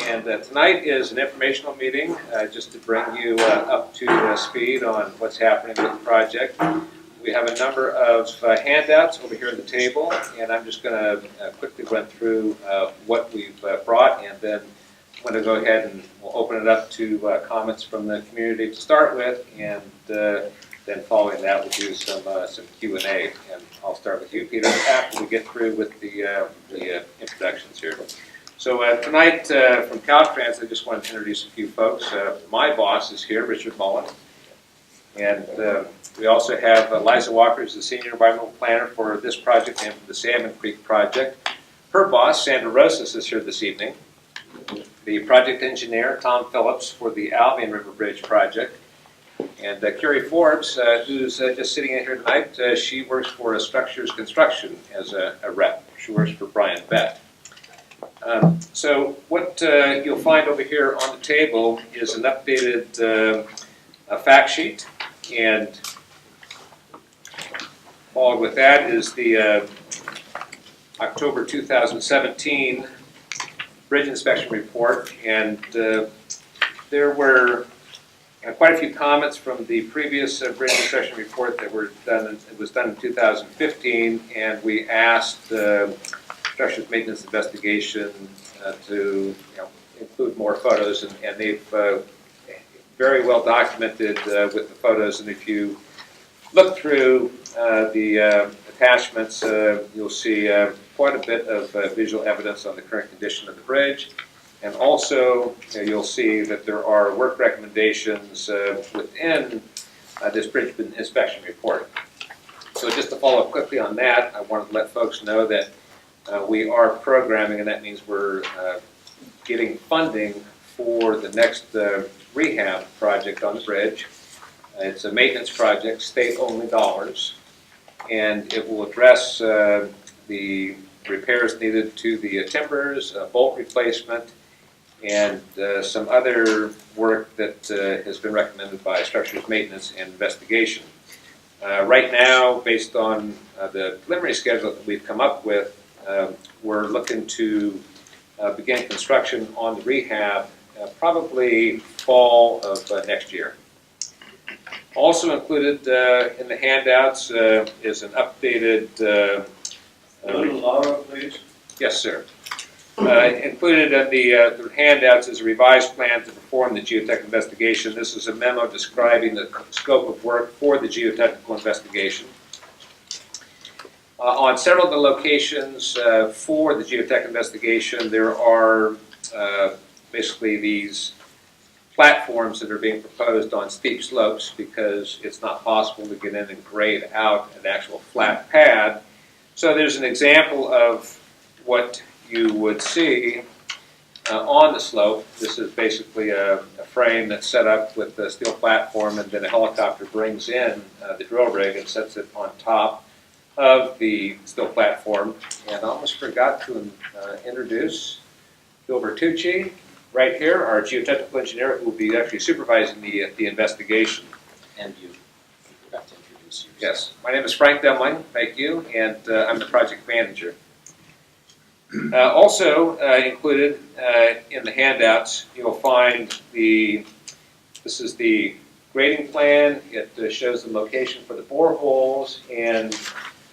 and tonight is an informational meeting just to bring you up to speed on what's happening with the project. We have a number of handouts over here at the table, and I'm just going to quickly run through what we've brought, and then I'm going to go ahead and we'll open it up to comments from the community to start with, and then following that we'll do some Q&A. And I'll start with you, Peter, after we get through with the introductions here. So tonight from Caltrans, I just wanted to introduce a few folks. My boss is here, Richard Mullen, and we also have Liza Walker, who's the Senior Environmental Planner for this project and for the Salmon Creek project. Her boss, Sandra Rosas, is here this evening. The project engineer, Tom Phillips, for the Albion River Bridge project. And Carrie Forbes, who's just sitting in here tonight, she works for Structures Construction as a rep. She works for Brian Bett. So what you'll find over here on the table is an updated fact sheet, and followed with that is the October 2017 bridge inspection report, and there were quite a few comments from the previous bridge inspection report that were done. It was done in 2015, and we asked Structures Maintenance Investigation to include more photos, and they've very well documented with the photos. And if you look through the attachments, you'll see quite a bit of visual evidence on the current condition of the bridge. And also, you'll see that there are work recommendations within this bridge inspection report. So just to follow up quickly on that, I wanted to let folks know that we are programming, and that means we're getting funding for the next rehab project on the bridge. It's a maintenance project, state-only dollars, and it will address the repairs needed to the timbers, bolt replacement, and some other work that has been recommended by Structures Maintenance and Investigation. Right now, based on the preliminary schedule that we've come up with, we're looking to begin construction on the rehab probably fall of next year. Also included in the handouts is an updated... a little louder, please. Yes, sir. Included in the handouts is a revised plan to perform the geotech investigation. This is a memo describing the scope of work for the geotechnical investigation. On several of the locations for the geotech investigation, there are basically these platforms that are being proposed on steep slopes because it's not possible to get in and grade out an actual flat pad. So there's an example of what you would see on the slope. This is basically a frame that's set up with a steel platform, and then a helicopter brings in the drill rig and sets it on top of the steel platform. And I almost forgot to introduce Bill Bertucci right here, our geotechnical engineer, who will be actually supervising the investigation. And you forgot to introduce yourself. Yes, my name is Frank Demling, thank you, and I'm the project manager. Also included in the handouts, you'll find this is the grading plan. It shows the location for the boreholes and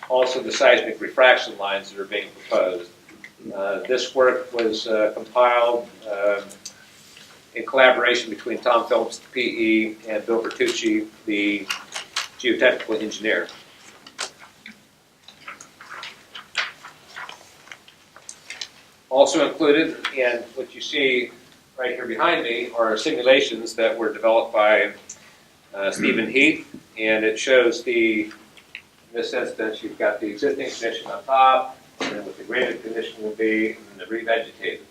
also the seismic refraction lines that are being proposed. This work was compiled in collaboration between Tom Phillips, the PE, and Bill Bertucci, the geotechnical engineer. Also included in what you see right here behind me are simulations that were developed by Stephen Heath, and it shows in this instance, you've got the existing condition on top, and then what the graded condition will be, and then the revegetated.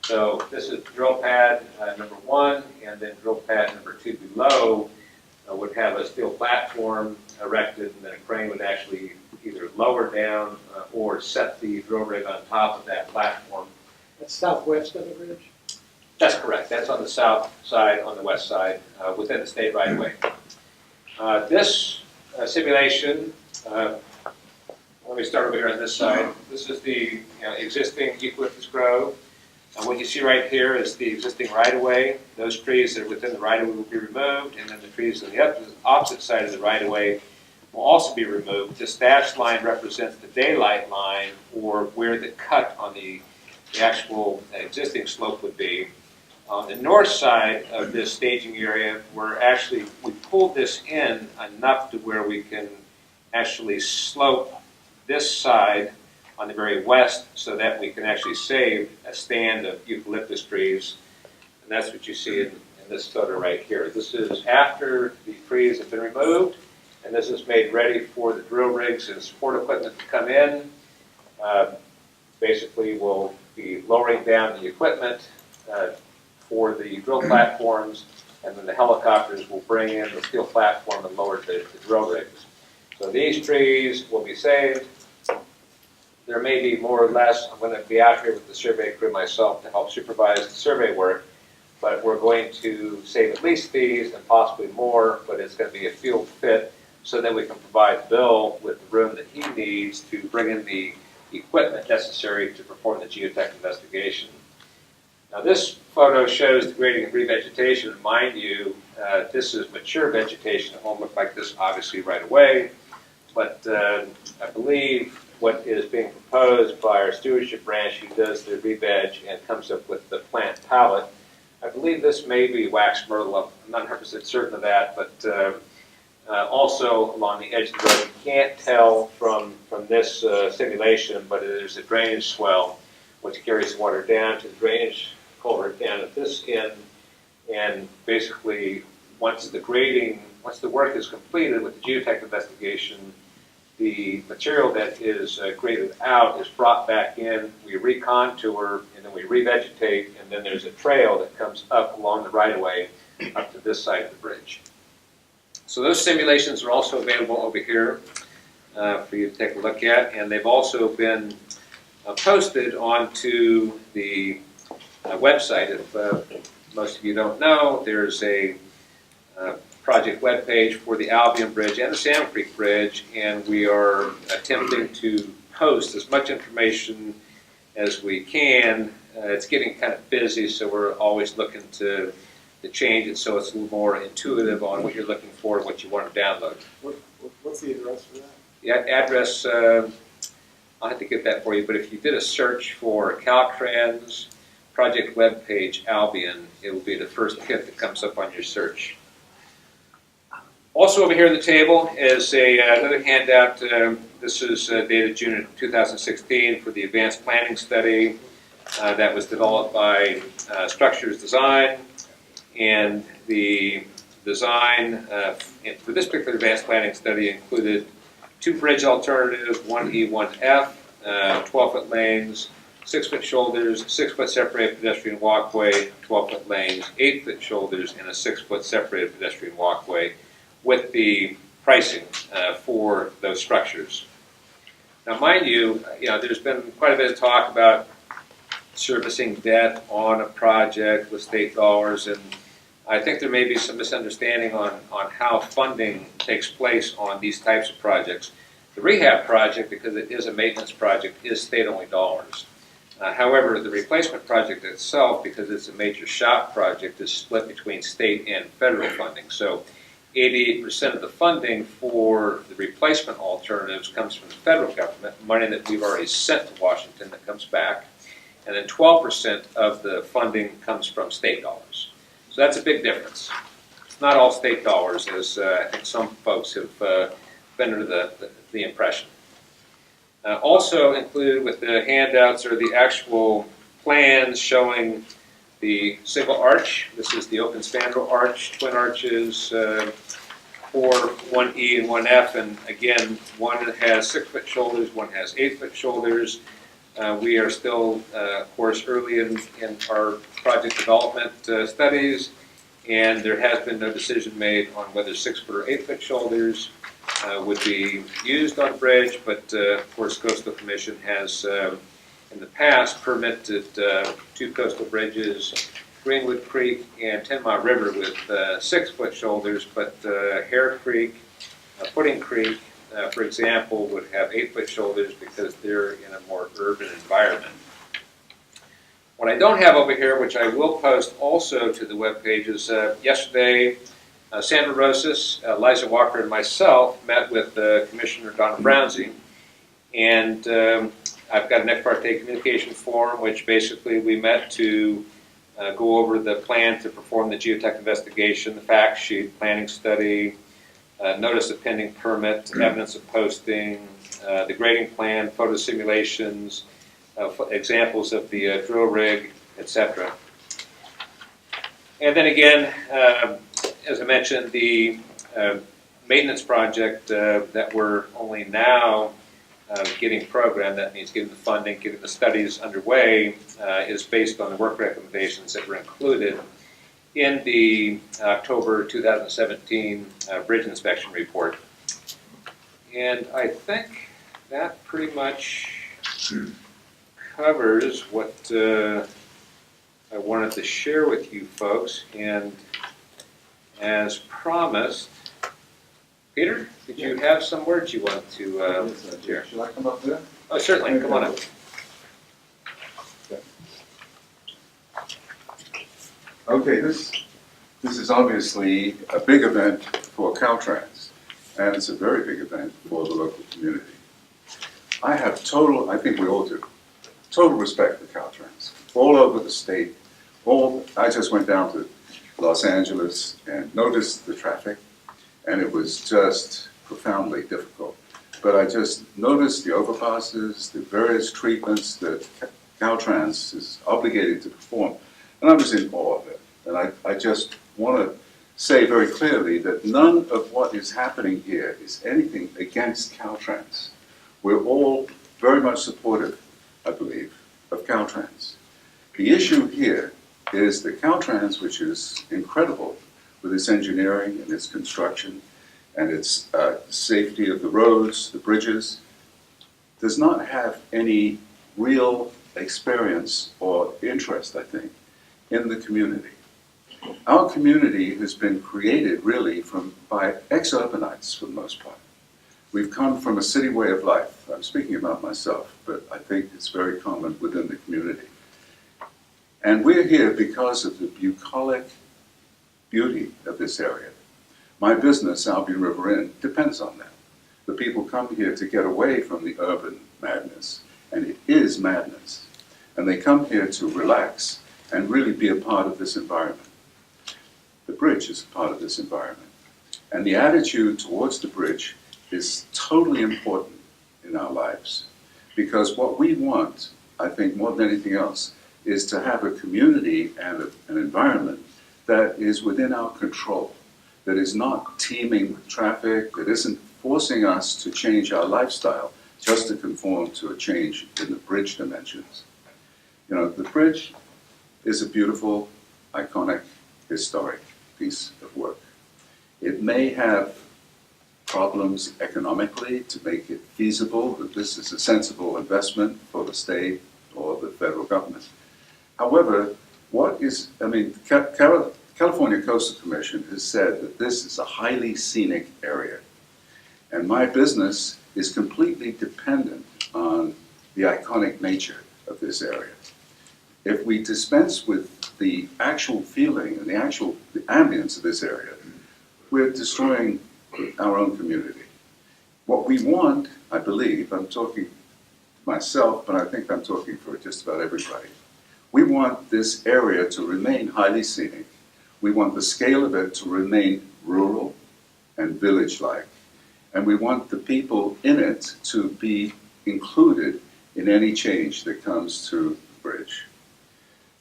So this is drill pad number 1, and then drill pad number 2 below would have a steel platform erected, and then a crane would actually either lower down or set the drill rig on top of that platform. That's southwest of the bridge? That's correct. That's on the south side, on the west side, within the state right of way. This simulation, let me start over here on this side. This is the existing eucalyptus grove. What you see right here is the existing right-of-way. Those trees that are within the right-of-way will be removed, and then the trees on the opposite side of the right-of-way will also be removed. This dashed line represents the daylight line, or where the cut on the actual existing slope would be. On the north side of this staging area, we pulled this in enough to where we can actually slope this side on the very west so that we can actually save a stand of eucalyptus trees. And that's what you see in this photo right here. This is after the trees have been removed, and this is made ready for the drill rigs and support equipment to come in. Basically, we'll be lowering down the equipment for the drill platforms, and then the helicopters will bring in the steel platform and lower the drill rigs. So these trees will be saved. There may be more or less. I'm going to be out here with the survey crew myself to help supervise the survey work, but we're going to save at least these and possibly more, but it's going to be a field fit so that we can provide Bill with the room that he needs to bring in the equipment necessary to perform the geotech investigation. Now this photo shows the grading and revegetation. Mind you, this is mature vegetation. It won't look like this obviously right away, but I believe what is being proposed by our stewardship branch who does the re-veg and comes up with the plant palette. I believe this may be wax myrtle. I'm not 100% certain of that, but also along the edge of the road, you can't tell from this simulation, but there's a drainage swell which carries water down to the drainage culvert down at this end, and basically once the work is completed with the geotech investigation, the material that is graded out is brought back in, we recontour, and then we revegetate, and then there's a trail that comes up along the right-of-way up to this side of the bridge. So those simulations are also available over here for you to take a look at, and they've also been posted onto the website. If most of you don't know, there's a project webpage for the Albion Bridge and the Salmon Creek Bridge, and we are attempting to post as much information as we can. It's getting kind of busy, so we're always looking to change it so it's a little more intuitive on what you're looking for, what you want to download. What's the address for that? The address, I'll have to get that for you, but if you did a search for Caltrans project webpage Albion, it will be the first hit that comes up on your search. Also over here on the table is another handout. This is dated June of 2016 for the advanced planning study that was developed by Structures Design. And the design for this particular advanced planning study included 2 bridge alternatives, 1E, 1F, 12-foot lanes, 6-foot shoulders, 6-foot separated pedestrian walkway, 12-foot lanes, 8-foot shoulders, and a 6-foot separated pedestrian walkway, with the pricing for those structures. Now, mind you, there's been quite a bit of talk about servicing debt on a project with state dollars, and I think there may be some misunderstanding on how funding takes place on these types of projects. The rehab project, because it is a maintenance project, is state-only dollars. However, the replacement project itself, because it's a major shop project, is split between state and federal funding. So 88% of the funding for the replacement alternatives comes from the federal government, money that we've already sent to Washington that comes back, and then 12% of the funding comes from state dollars. So that's a big difference. It's not all state dollars, as I think some folks have been under the impression. Also included with the handouts are the actual plans showing the single arch. This is the open spandrel arch, twin arches for 1E and 1F, and again, one has 6-foot shoulders, one has 8-foot shoulders. We are still, of course, early in our project development studies, and there has been no decision made on whether 6-foot or 8-foot shoulders would be used on the bridge, but of course, Coastal Commission has in the past permitted 2 coastal bridges, Greenwood Creek and 10 Mile River, with 6-foot shoulders, but Hare Creek, Pudding Creek, for example, would have 8-foot shoulders because they're in a more urban environment. What I don't have over here, which I will post also to the webpage, is yesterday Sandra Rosas, Liza Walker, and myself met with Commissioner Donna Brownsing, and I've got an ex parte communication form, which basically we met to go over the plan to perform the geotech investigation, the fact sheet, planning study, notice of pending permit, evidence of posting, the grading plan, photo simulations, examples of the drill rig, etc. And then again, as I mentioned, the maintenance project that we're only now getting programmed, that means getting the funding, getting the studies underway, is based on the work recommendations that were included in the October 2017 bridge inspection report. And I think that pretty much covers what I wanted to share with you folks. And as promised, Peter, did you have some words you want to share? Should I come up there? Oh, certainly. Come on up. Okay, this is obviously a big event for Caltrans, and it's a very big event for the local community. I have I think we all do, total respect for Caltrans. All over the state, I just went down to Los Angeles and noticed the traffic, and it was just profoundly difficult. But I just noticed the overpasses, the various treatments that Caltrans is obligated to perform, and I was in awe of it. And I just want to say very clearly that none of what is happening here is anything against Caltrans. We're all very much supportive, I believe, of Caltrans. The issue here is that Caltrans, which is incredible with its engineering and its construction and its safety of the roads, the bridges, does not have any real experience or interest, I think, in the community. Our community has been created really by ex-urbanites for the most part. We've come from a city way of life. I'm speaking about myself, but I think it's very common within the community. And we're here because of the bucolic beauty of this area. My business, Albion River Inn, depends on that. The people come here to get away from the urban madness, and it is madness. And they come here to relax and really be a part of this environment. The bridge is a part of this environment. And the attitude towards the bridge is totally important in our lives. Because what we want, I think more than anything else, is to have a community and an environment that is within our control, that is not teeming with traffic, that isn't forcing us to change our lifestyle just to conform to a change in the bridge dimensions. You know, the bridge is a beautiful, iconic, historic piece of work. It may have problems economically to make it feasible that this is a sensible investment for the state or the federal government. However, California Coastal Commission has said that this is a highly scenic area. And my business is completely dependent on the iconic nature of this area. If we dispense with the actual feeling and the ambience of this area, we're destroying our own community. What we want, I believe, I'm talking myself, but I think I'm talking for just about everybody. We want this area to remain highly scenic. We want the scale of it to remain rural and village-like. And we want the people in it to be included in any change that comes to the bridge.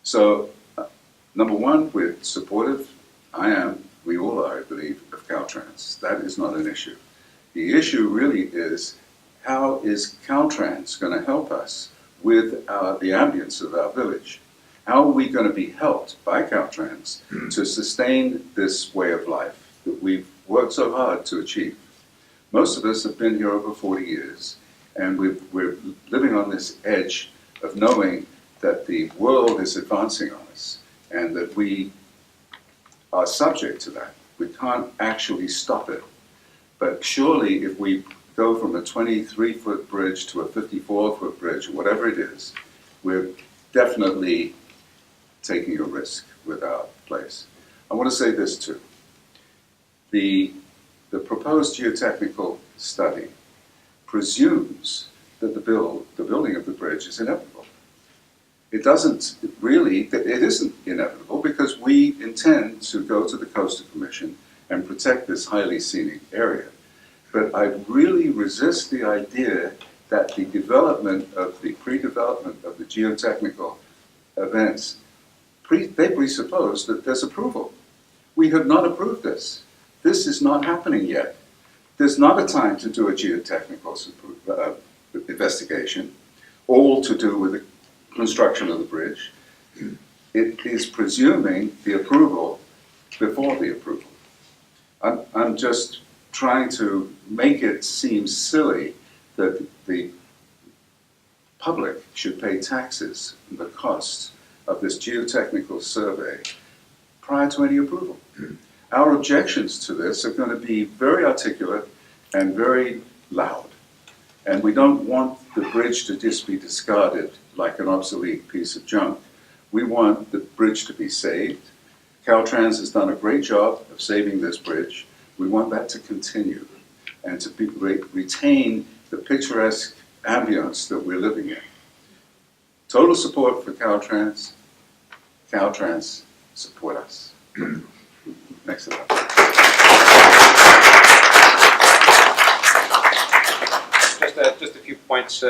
So, number one, we're supportive. We all are, I believe, of Caltrans. That is not an issue. The issue really is, how is Caltrans going to help us with the ambience of our village? How are we going to be helped by Caltrans to sustain this way of life that we've worked so hard to achieve? Most of us have been here over 40 years, and we're living on this edge of knowing that the world is advancing on us, and that we are subject to that. We can't actually stop it. But surely if we go from a 23-foot bridge to a 54-foot bridge, or whatever it is, we're definitely taking a risk with our place. I want to say this too. The proposed geotechnical study presumes that the building of the bridge is inevitable. It doesn't really, it isn't inevitable because we intend to go to the Coastal Commission and protect this highly scenic area. But I really resist the idea that the development of the pre-development of the geotechnical events, they presuppose that there's approval. We have not approved this. This is not happening yet. There's not a time to do a geotechnical investigation, all to do with the construction of the bridge. It is presuming the approval before the approval. I'm just trying to make it seem silly that the public should pay taxes on the costs of this geotechnical survey prior to any approval. Our objections to this are going to be very articulate and very loud. And we don't want the bridge to just be discarded like an obsolete piece of junk. We want the bridge to be saved. Caltrans has done a great job of saving this bridge. We want that to continue and to retain the picturesque ambience that we're living in. Total support for Caltrans. Caltrans, support us. Next slide. Just a few points,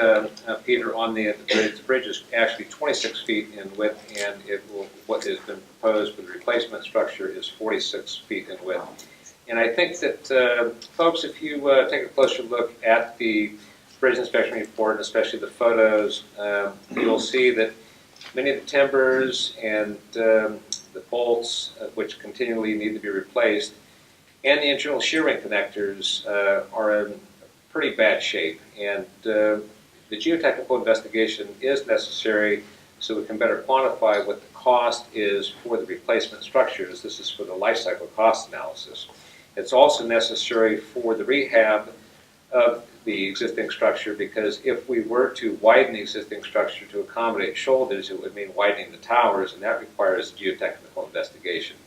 Peter, on the bridge. The bridge is actually 26 feet in width, and what has been proposed for the replacement structure is 46 feet in width. And I think that, folks, if you take a closer look at the bridge inspection report, and especially the photos, you'll see that many of the timbers and the bolts, which continually need to be replaced, and the internal shear ring connectors are in pretty bad shape. And the geotechnical investigation is necessary so we can better quantify what the cost is for the replacement structures. This is for the life cycle cost analysis. It's also necessary for the rehab of the existing structure, because if we were to widen the existing structure to accommodate shoulders, it would mean widening the towers, and that requires geotechnical investigation.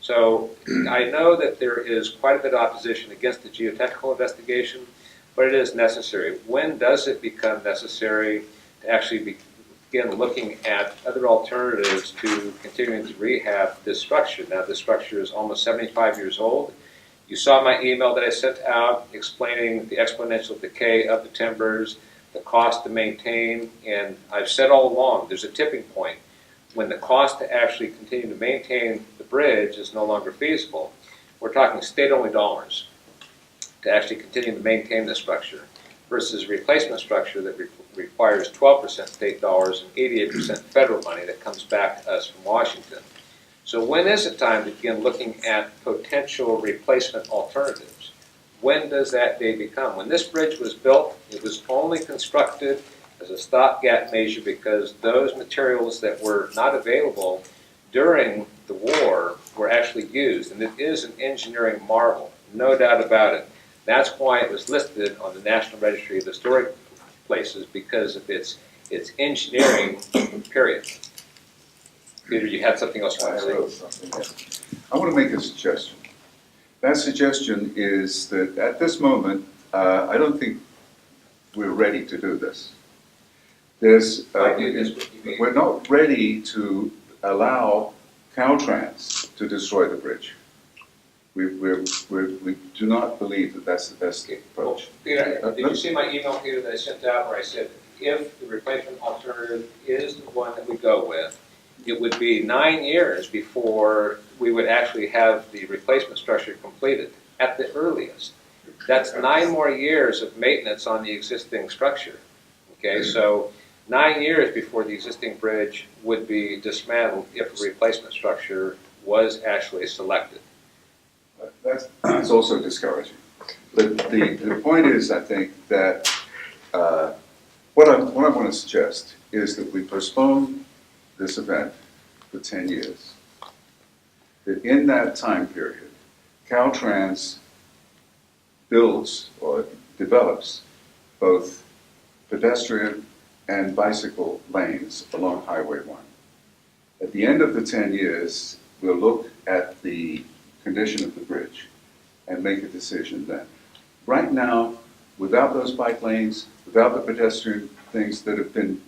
So I know that there is quite a bit of opposition against the geotechnical investigation, but it is necessary. When does it become necessary to actually begin looking at other alternatives to continuing to rehab this structure? Now, this structure is almost 75 years old. You saw my email that I sent out explaining the exponential decay of the timbers, the cost to maintain, and I've said all along, there's a tipping point when the cost to actually continue to maintain the bridge is no longer feasible. We're talking state-only dollars to actually continue to maintain the structure versus a replacement structure that requires 12% state dollars and 88% federal money that comes back to us from Washington. So when is it time to begin looking at potential replacement alternatives? When does that day become? When this bridge was built, it was only constructed as a stopgap measure because those materials that were not available during the war were actually used. And it is an engineering marvel, no doubt about it. That's why it was listed on the National Registry of Historic Places, because of its engineering, period. Peter, you had something else you want to say? I wrote something, yes. I want to make a suggestion. That suggestion is that at this moment, I don't think we're ready to do this. We're not ready to allow Caltrans to destroy the bridge. We do not believe that that's the best approach. Peter, did you see my email, Peter, that I sent out where I said if the replacement alternative is the one that we go with, it would be 9 years before we would actually have the replacement structure completed at the earliest. That's 9 more years of maintenance on the existing structure. Okay, so 9 years before the existing bridge would be dismantled if a replacement structure was actually selected. That's also discouraging. But the point is, I think, that what I want to suggest is that we postpone this event for 10 years. That in that time period, Caltrans builds or develops both pedestrian and bicycle lanes along Highway 1. At the end of the 10 years, we'll look at the condition of the bridge and make a decision then. Right now, without those bike lanes, without the pedestrian things that have been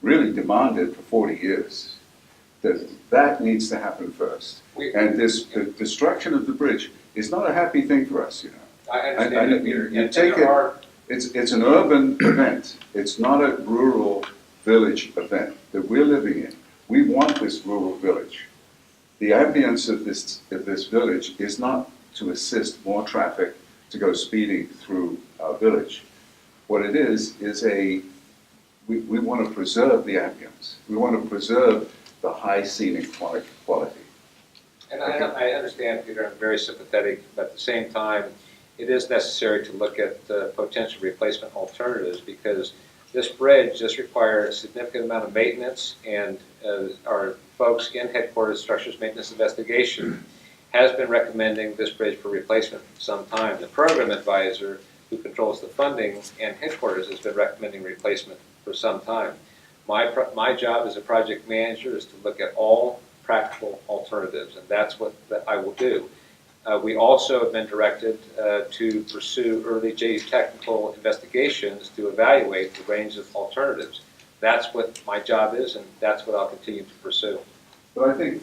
really demanded for 40 years, that needs to happen first. And the destruction of the bridge is not a happy thing for us, you know. I understand that, Peter. You And take there it, are, it's an urban event. It's not a rural village event that we're living in. We want this rural village. The ambience of this village is not to assist more traffic to go speeding through our village. What it is we want to preserve the ambience. We want to preserve the high scenic quality. and I understand, Peter, I'm very sympathetic, but at the same time, it is necessary to look at potential replacement alternatives because this bridge does require a significant amount of maintenance, and our folks in Headquarters Structures Maintenance Investigation has been recommending this bridge for replacement for some time. The program advisor who controls the funding and Headquarters has been recommending replacement for some time. My job as a project manager is to look at all practical alternatives, and that's what I will do. We also have been directed to pursue early geotechnical investigations to evaluate the range of alternatives. That's what my job is, and that's what I'll continue to pursue. But I think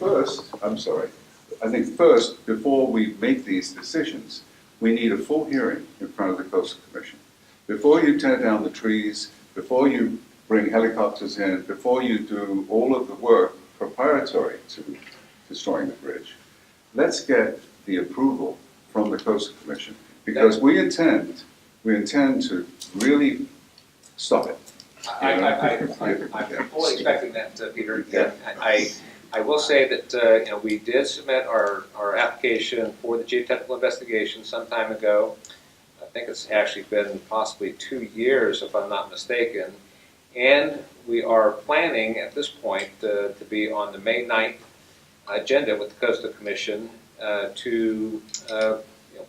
first, before we make these decisions, we need a full hearing in front of the Coastal Commission. Before you tear down the trees, before you bring helicopters in, before you do all of the work preparatory to destroying the bridge, let's get the approval from the Coastal Commission, because we intend to really stop it. I'm fully expecting that, Peter. Yeah. I will say that we did submit our application for the geotechnical investigation some time ago. I think it's actually been possibly 2 years, if I'm not mistaken. And we are planning at this point to be on the May 9th agenda with the Coastal Commission to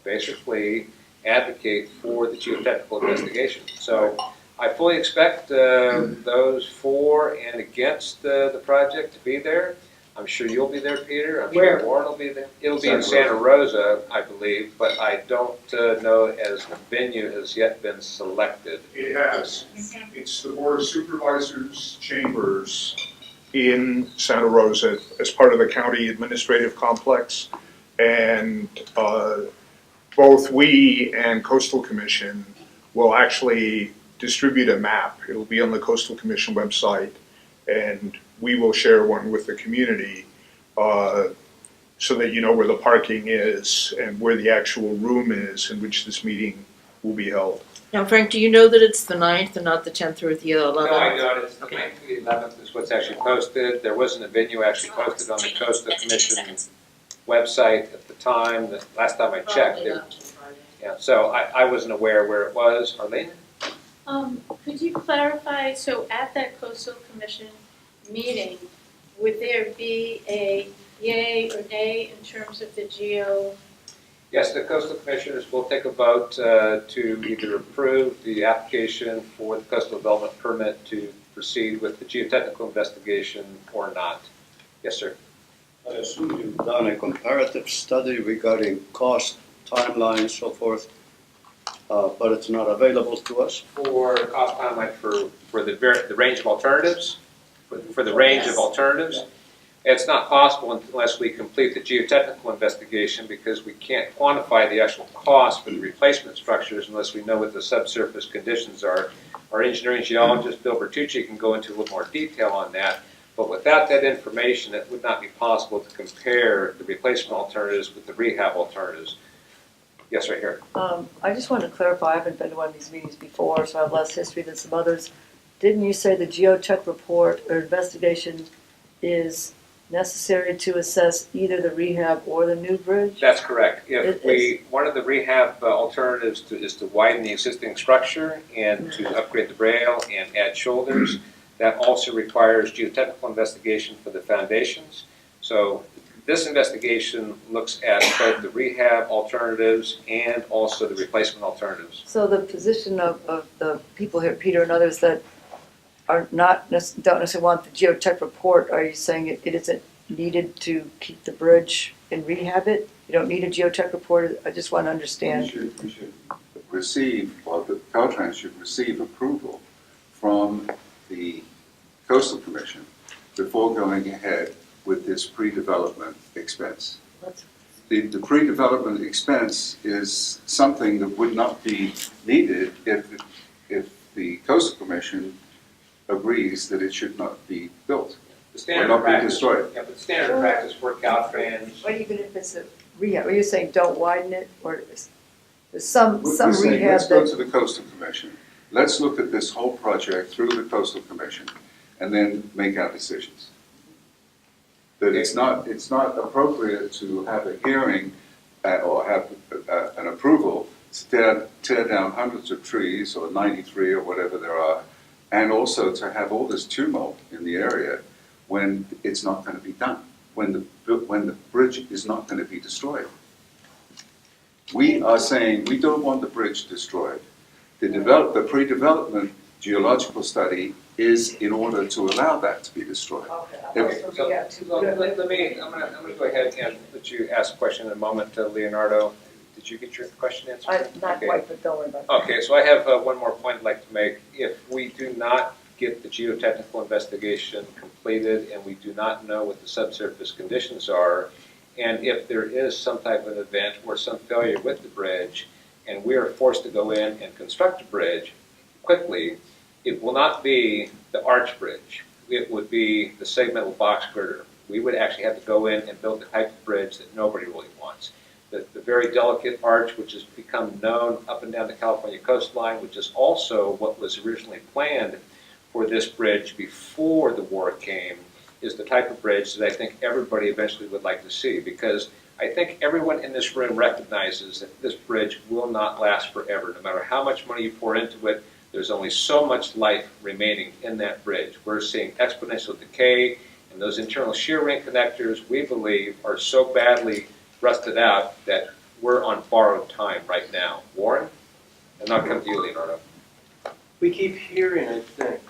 basically advocate for the geotechnical investigation. So I fully expect those for and against the project to be there. I'm sure you'll be there, Peter. I'm Where? sure Warren will be there. It'll be in Santa Rosa, I believe, but I don't know as the venue has yet been selected. It has. It's the Board of Supervisors chambers in Santa Rosa as part of the county administrative complex. And both we and Coastal Commission will actually distribute a map. It'll be on the Coastal Commission website, and we will share one with the community so that you know where the parking is and where the actual room is in which this meeting will be held. Now, Frank, do you know that it's the 9th and not the 10th or the 11th? No, I don't. It's the 9th to the 11th is what's actually posted. There wasn't a venue actually posted on the Coastal Commission website at the time. The last time I checked. Yeah, so I wasn't aware where it was. Arlene? Could you clarify, so at that Coastal Commission meeting, would there be a yay or nay in terms of the geo? Yes, the Coastal Commissioners will take a vote to either approve the application for the coastal development permit to proceed with the geotechnical investigation or not. Yes, sir. I assume you've done a comparative study regarding cost, timeline, so forth, but it's not available to us. For cost timeline for the range of alternatives, for the range of alternatives, it's not possible unless we complete the geotechnical investigation because we can't quantify the actual cost for the replacement structures unless we know what the subsurface conditions are. Our engineering geologist, Bill Bertucci, can go into a little more detail on that, but without that information, it would not be possible to compare the replacement alternatives with the rehab alternatives. Yes, right here. I just wanted to clarify, I haven't been to one of these meetings before, so I have less history than some others. Didn't you say the geotech report or investigation is necessary to assess either the rehab or the new bridge? That's correct. One of the rehab alternatives is to widen the existing structure and to upgrade the rail and add shoulders. That also requires geotechnical investigation for the foundations. So this investigation looks at both the rehab alternatives and also the replacement alternatives. So the position of the people here, Peter and others, that are not, don't necessarily want the geotech report, are you saying it isn't needed to keep the bridge and rehab it? You don't need a geotech report? I just want to understand. We should receive, well, the Caltrans should receive approval from the Coastal Commission before going ahead with this pre-development expense. The pre-development expense is something that would not be needed if the Coastal Commission agrees that it should not be built. The Or standard not be practice, destroyed. yeah, but the standard practice for Caltrans, But even if it's a rehab, are you saying don't widen it, or there's some We're saying, rehab let's go that, to the Coastal Commission. Let's look at this whole project through the Coastal Commission and then make our decisions. That it's not appropriate to have a hearing or have an approval to tear down hundreds of trees or 93 or whatever there are, and also to have all this tumult in the area when it's not going to be done, when the bridge is not going to be destroyed. We are saying we don't want the bridge destroyed. The pre-development geological study is in order to allow that to be destroyed. okay, so, yeah, too so good. let me, I'm gonna go ahead and let you ask a question in a moment, Leonardo. Did you get your question answered? Not Okay. quite, but don't worry about it. Okay, so I have one more point I'd like to make. If we do not get the geotechnical investigation completed and we do not know what the subsurface conditions are, and if there is some type of event or some failure with the bridge, and we are forced to go in and construct a bridge quickly, it will not be the arch bridge. It would be the segmental box girder. We would actually have to go in and build the type of bridge that nobody really wants. The very delicate arch, which has become known up and down the California coastline, which is also what was originally planned for this bridge before the war came, is the type of bridge that I think everybody eventually would like to see, because I think everyone in this room recognizes that this bridge will not last forever. No matter how much money you pour into it, there's only so much life remaining in that bridge. We're seeing exponential decay, and those internal shear ring connectors, we believe, are so badly rusted out that we're on borrowed time right now. Warren? And I'll come to you, Leonardo. We keep hearing, I think,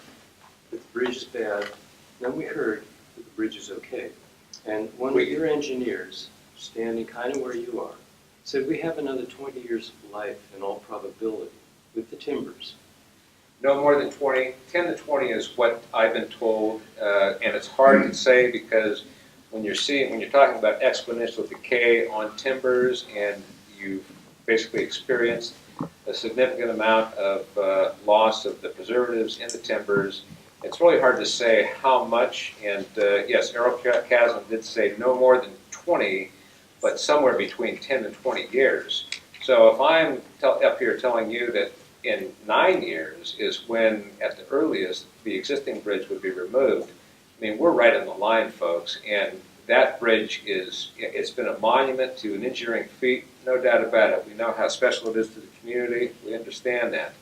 that the bridge is bad. Then we heard that the bridge is okay. And one of your engineers, standing kind of where you are, said we have another 20 years of life in all probability with the timbers. No more than 20. 10 to 20 is what I've been told, and it's hard to say because when you're talking about exponential decay on timbers and you've basically experienced a significant amount of loss of the preservatives in the timbers, it's really hard to say how much. And yes, Errol Chasm did say no more than 20, but somewhere between 10 and 20 years. So if I'm up here telling you that in 9 years is when, at the earliest, the existing bridge would be removed, I mean, we're right on the line, folks, and that bridge it's been a monument to an engineering feat, no doubt about it. We know how special it is to the community. We understand that.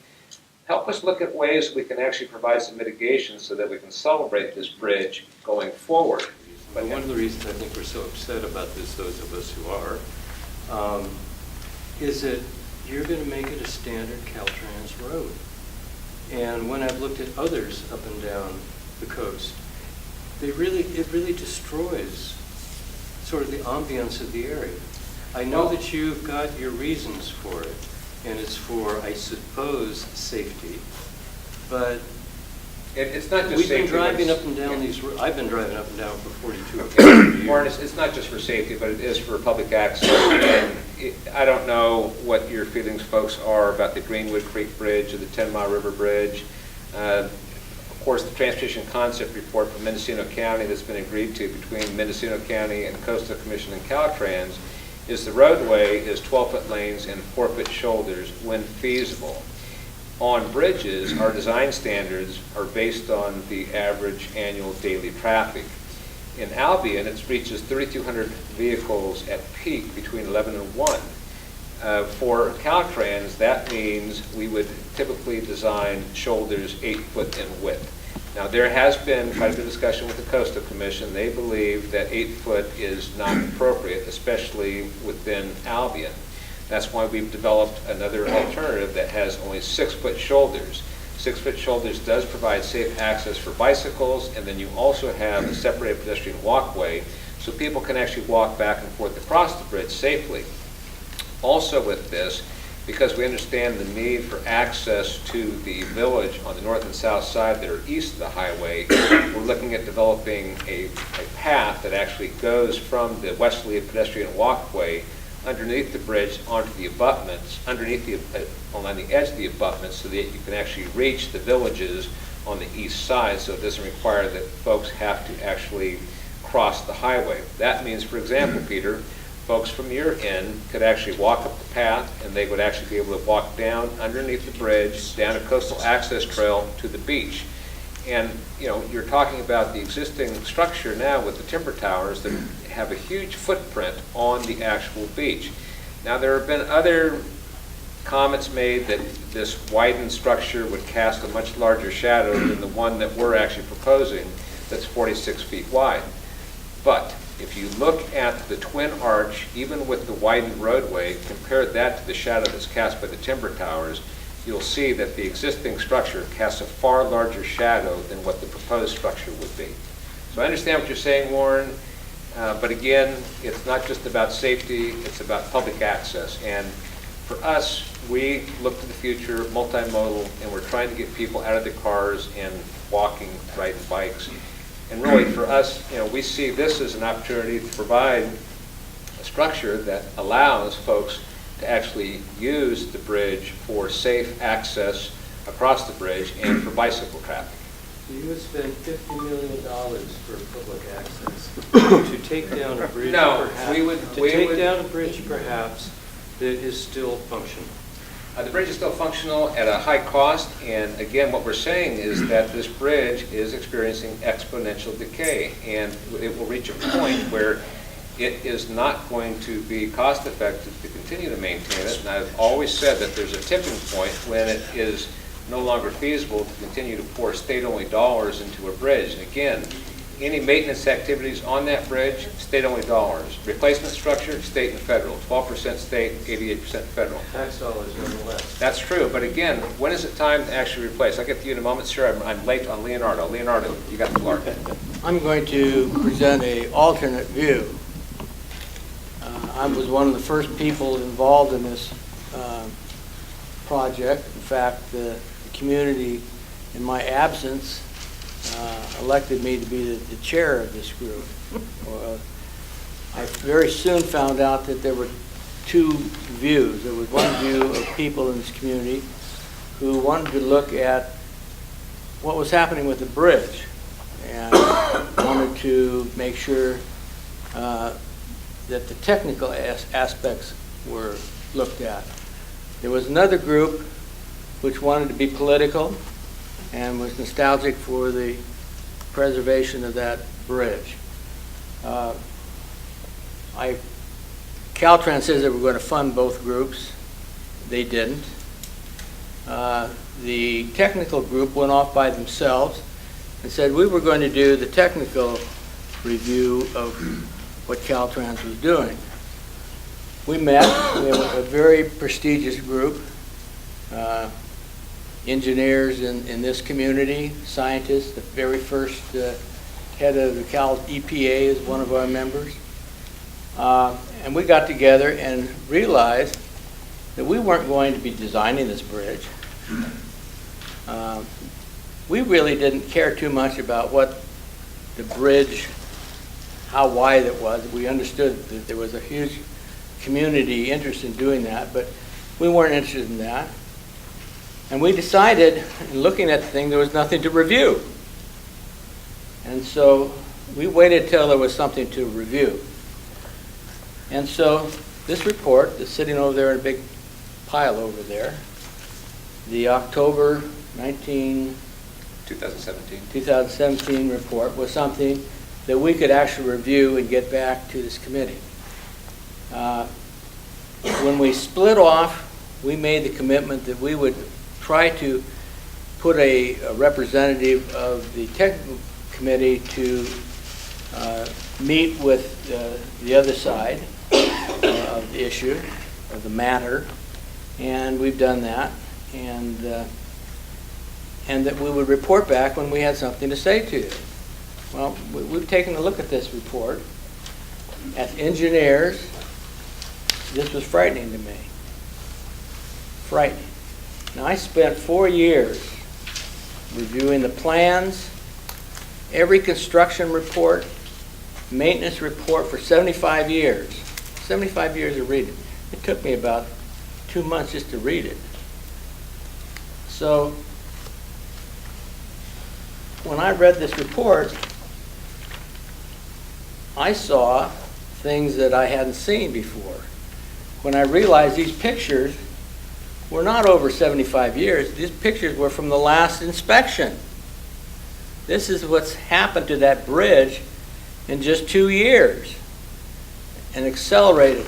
Help us look at ways we can actually provide some mitigation so that we can celebrate this bridge going forward. But one of the reasons I think we're so upset about this, those of us who are, is that you're going to make it a standard Caltrans road. And when I've looked at others up and down the coast, it really destroys sort of the ambience of the area. I know that you've got your reasons for it, and it's for, I suppose, safety, but It's not just we've safety. been driving but up and down these, I've been driving up and down for 42 Warren, years. it's not just for safety, but it is for public access. And I don't know what your feelings, folks, are about the Greenwood Creek Bridge or the 10-Mile River Bridge. Of course, the Transportation Concept Report from Mendocino County that's been agreed to between Mendocino County and Coastal Commission and Caltrans is the roadway is 12-foot lanes and 4-foot shoulders when feasible. On bridges, our design standards are based on the average annual daily traffic. In Albion, it reaches 3,200 vehicles at peak between 11 and 1. For Caltrans, that means we would typically design shoulders 8 foot in width. Now, there has been quite a bit of discussion with the Coastal Commission. They believe that 8 foot is not appropriate, especially within Albion. That's why we've developed another alternative that has only 6 foot shoulders. 6-foot shoulders does provide safe access for bicycles, and then you also have a separated pedestrian walkway, so people can actually walk back and forth across the bridge safely. Also with this, because we understand the need for access to the village on the north and south side that are east of the highway, we're looking at developing a path that actually goes from the westerly pedestrian walkway underneath the bridge onto the abutments, along the edge of the abutments, so that you can actually reach the villages on the east side, so it doesn't require that folks have to actually cross the highway. That means, for example, Peter, folks from your end could actually walk up the path, and they would actually be able to walk down underneath the bridge, down a coastal access trail to the beach. And you're talking about the existing structure now with the timber towers that have a huge footprint on the actual beach. Now, there have been other comments made that this widened structure would cast a much larger shadow than the one that we're actually proposing that's 46 feet wide. But if you look at the twin arch, even with the widened roadway, compare that to the shadow that's cast by the timber towers, you'll see that the existing structure casts a far larger shadow than what the proposed structure would be. So I understand what you're saying, Warren, but again, it's not just about safety, it's about public access. And for us, we look to the future, multimodal, and we're trying to get people out of their cars and walking, riding bikes. And really, for us, we see this as an opportunity to provide a structure that allows folks to actually use the bridge for safe access across the bridge and for bicycle traffic. You would spend $50 million for public access to take down a bridge, No, perhaps. Take down a bridge, perhaps, that is still functional. The bridge is still functional at a high cost, and again, what we're saying is that this bridge is experiencing exponential decay, and it will reach a point where it is not going to be cost effective to continue to maintain it. And I've always said that there's a tipping point when it is no longer feasible to continue to pour state-only dollars into a bridge. And again, any maintenance activities on that bridge, state-only dollars. Replacement structure, state and federal. 12% state, 88% federal. Tax dollars nonetheless. That's true, but again, when is it time to actually replace? I'll get to you in a moment, sir. I'm late on Leonardo. Leonardo, you got the floor. I'm going to present an alternate view. I was one of the first people involved in this project. In fact, the community, in my absence, elected me to be the chair of this group. I very soon found out that there were two views. There was one view of people in this community who wanted to look at what was happening with the bridge and wanted to make sure that the technical aspects were looked at. There was another group which wanted to be political and was nostalgic for the preservation of that bridge. Caltrans says they were going to fund both groups. They didn't. The technical group went off by themselves and said we were going to do the technical review of what Caltrans was doing. We met. We have a very prestigious group. Engineers in this community, scientists. The very first head of the Cal EPA is one of our members. And we got together and realized that we weren't going to be designing this bridge. We really didn't care too much about what the bridge, how wide it was. We understood that there was a huge community interest in doing that, but we weren't interested in that. And we decided, in looking at the thing, there was nothing to review. And so we waited till there was something to review. And so this report is sitting over there in a big pile over there. The October 2017 report was something that we could actually review and get back to this committee. When we split off, we made the commitment that we would try to put a representative of the technical committee to meet with the other side of the issue, of the matter, and we've done that. And and that we would report back when we had something to say to you. Well, we've taken a look at this report. As engineers, this was frightening to me. Frightening. Now, I spent 4 years reviewing the plans, every construction report, maintenance report for 75 years. 75 years of reading. It took me about 2 months just to read it. So, when I read this report, I saw things that I hadn't seen before. When I realized these pictures were not over 75 years, these pictures were from the last inspection. This is what's happened to that bridge in just 2 years and accelerated.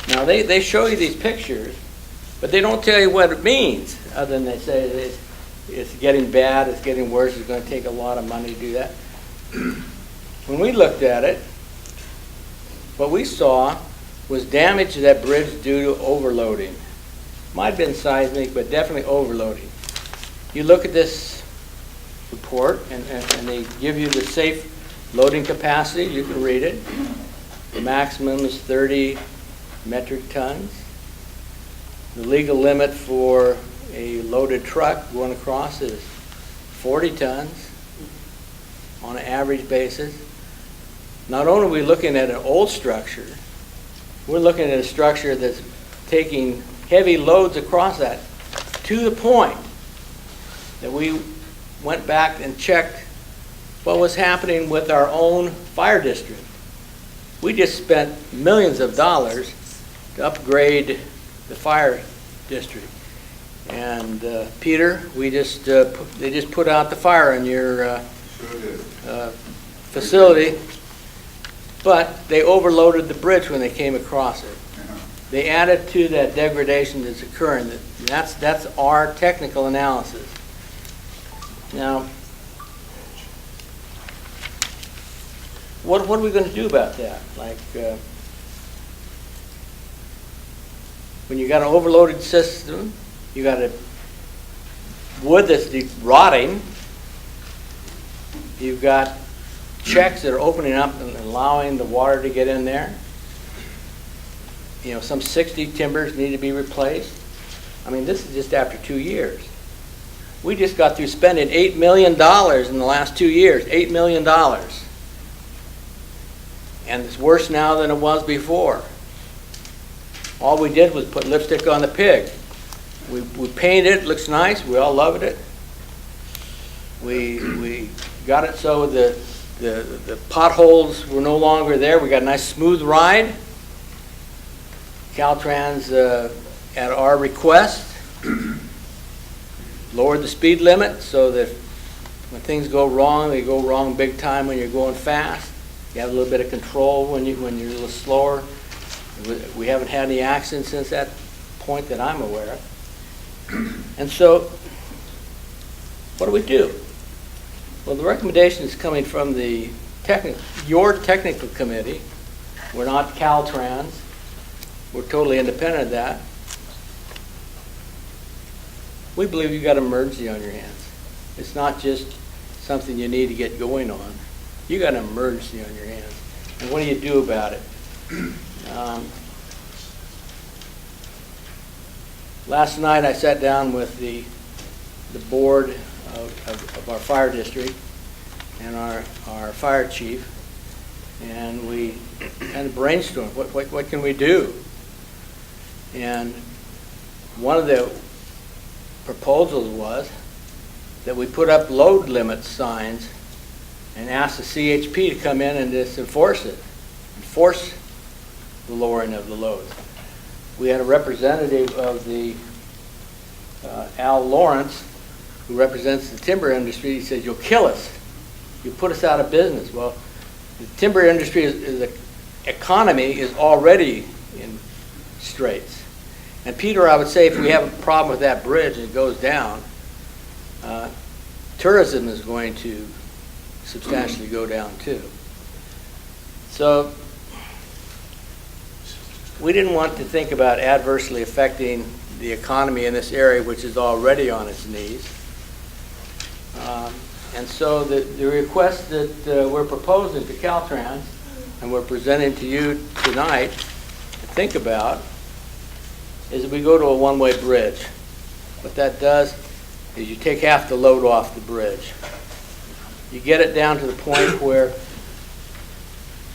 Now, they show you these pictures, but they don't tell you what it means, other than they say it's getting bad, it's getting worse, it's going to take a lot of money to do that. When we looked at it, what we saw was damage to that bridge due to overloading. Might have been seismic, but definitely overloading. You look at this report, and they give you the safe loading capacity. You can read it. The maximum is 30 metric tons. The legal limit for a loaded truck going across is 40 tons on an average basis. Not only are we looking at an old structure, we're looking at a structure that's taking heavy loads across that to the point that we went back and checked what was happening with our own fire district. We just spent millions of dollars to upgrade the fire district. And Peter, they just put out the fire in your facility, but they overloaded the bridge when they came across it. They added to that degradation that's occurring. That's our technical analysis. Now, what are we going to do about that? Like, when you got an overloaded system, you got a wood that's rotting, you've got checks that are opening up and allowing the water to get in there. You know, some 60 timbers need to be replaced. I mean, this is just after 2 years. We just got through spending $8 million in the last 2 years. $8 million. And it's worse now than it was before. All we did was put lipstick on the pig. We painted it, looks nice, we all loved it. We got it so the potholes were no longer there. We got a nice smooth ride. Caltrans, at our request, lowered the speed limit so that when things go wrong, they go wrong big time when you're going fast. You have a little bit of control when you're a little slower. We haven't had any accidents since that point that I'm aware of. And so, what do? Well, the recommendation is coming from your technical committee. We're not Caltrans. We're totally independent of that. We believe you've got an emergency on your hands. It's not just something you need to get going on. You got an emergency on your hands. And what do you do about it? Last night I sat down with the board of our fire district and our fire chief, and we kind of brainstormed, what can we do? And one of the proposals was that we put up load limit signs and ask the CHP to come in and just enforce the lowering of the loads. We had a representative of the Al Lawrence, who represents the timber industry. He said, "You'll kill us. You'll put us out of business." Well, the timber industry the economy is already in straits. And Peter, I would say, if we have a problem with that bridge and it goes down, tourism is going to substantially go down too. So we didn't want to think about adversely affecting the economy in this area, which is already on its knees. And so the request that we're proposing to Caltrans, and we're presenting to you tonight to think about, is that we go to a one-way bridge. What that does is you take half the load off the bridge. You get it down to the point where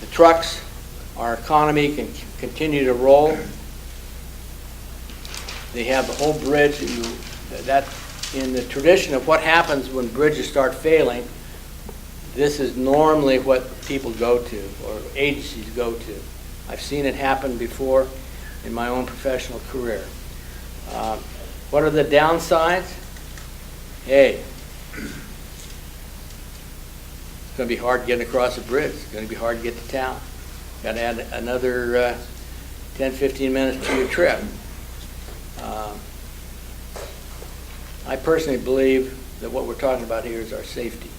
the trucks, our economy can continue to roll. They have the whole bridge. That in the tradition of what happens when bridges start failing, this is normally what people go to, or agencies go to. I've seen it happen before in my own professional career. What are the downsides? Hey, it's going to be hard getting across the bridge. It's going to be hard to get to town. Got to add another 10, 15 minutes to your trip. I personally believe that what we're talking about here is our safety.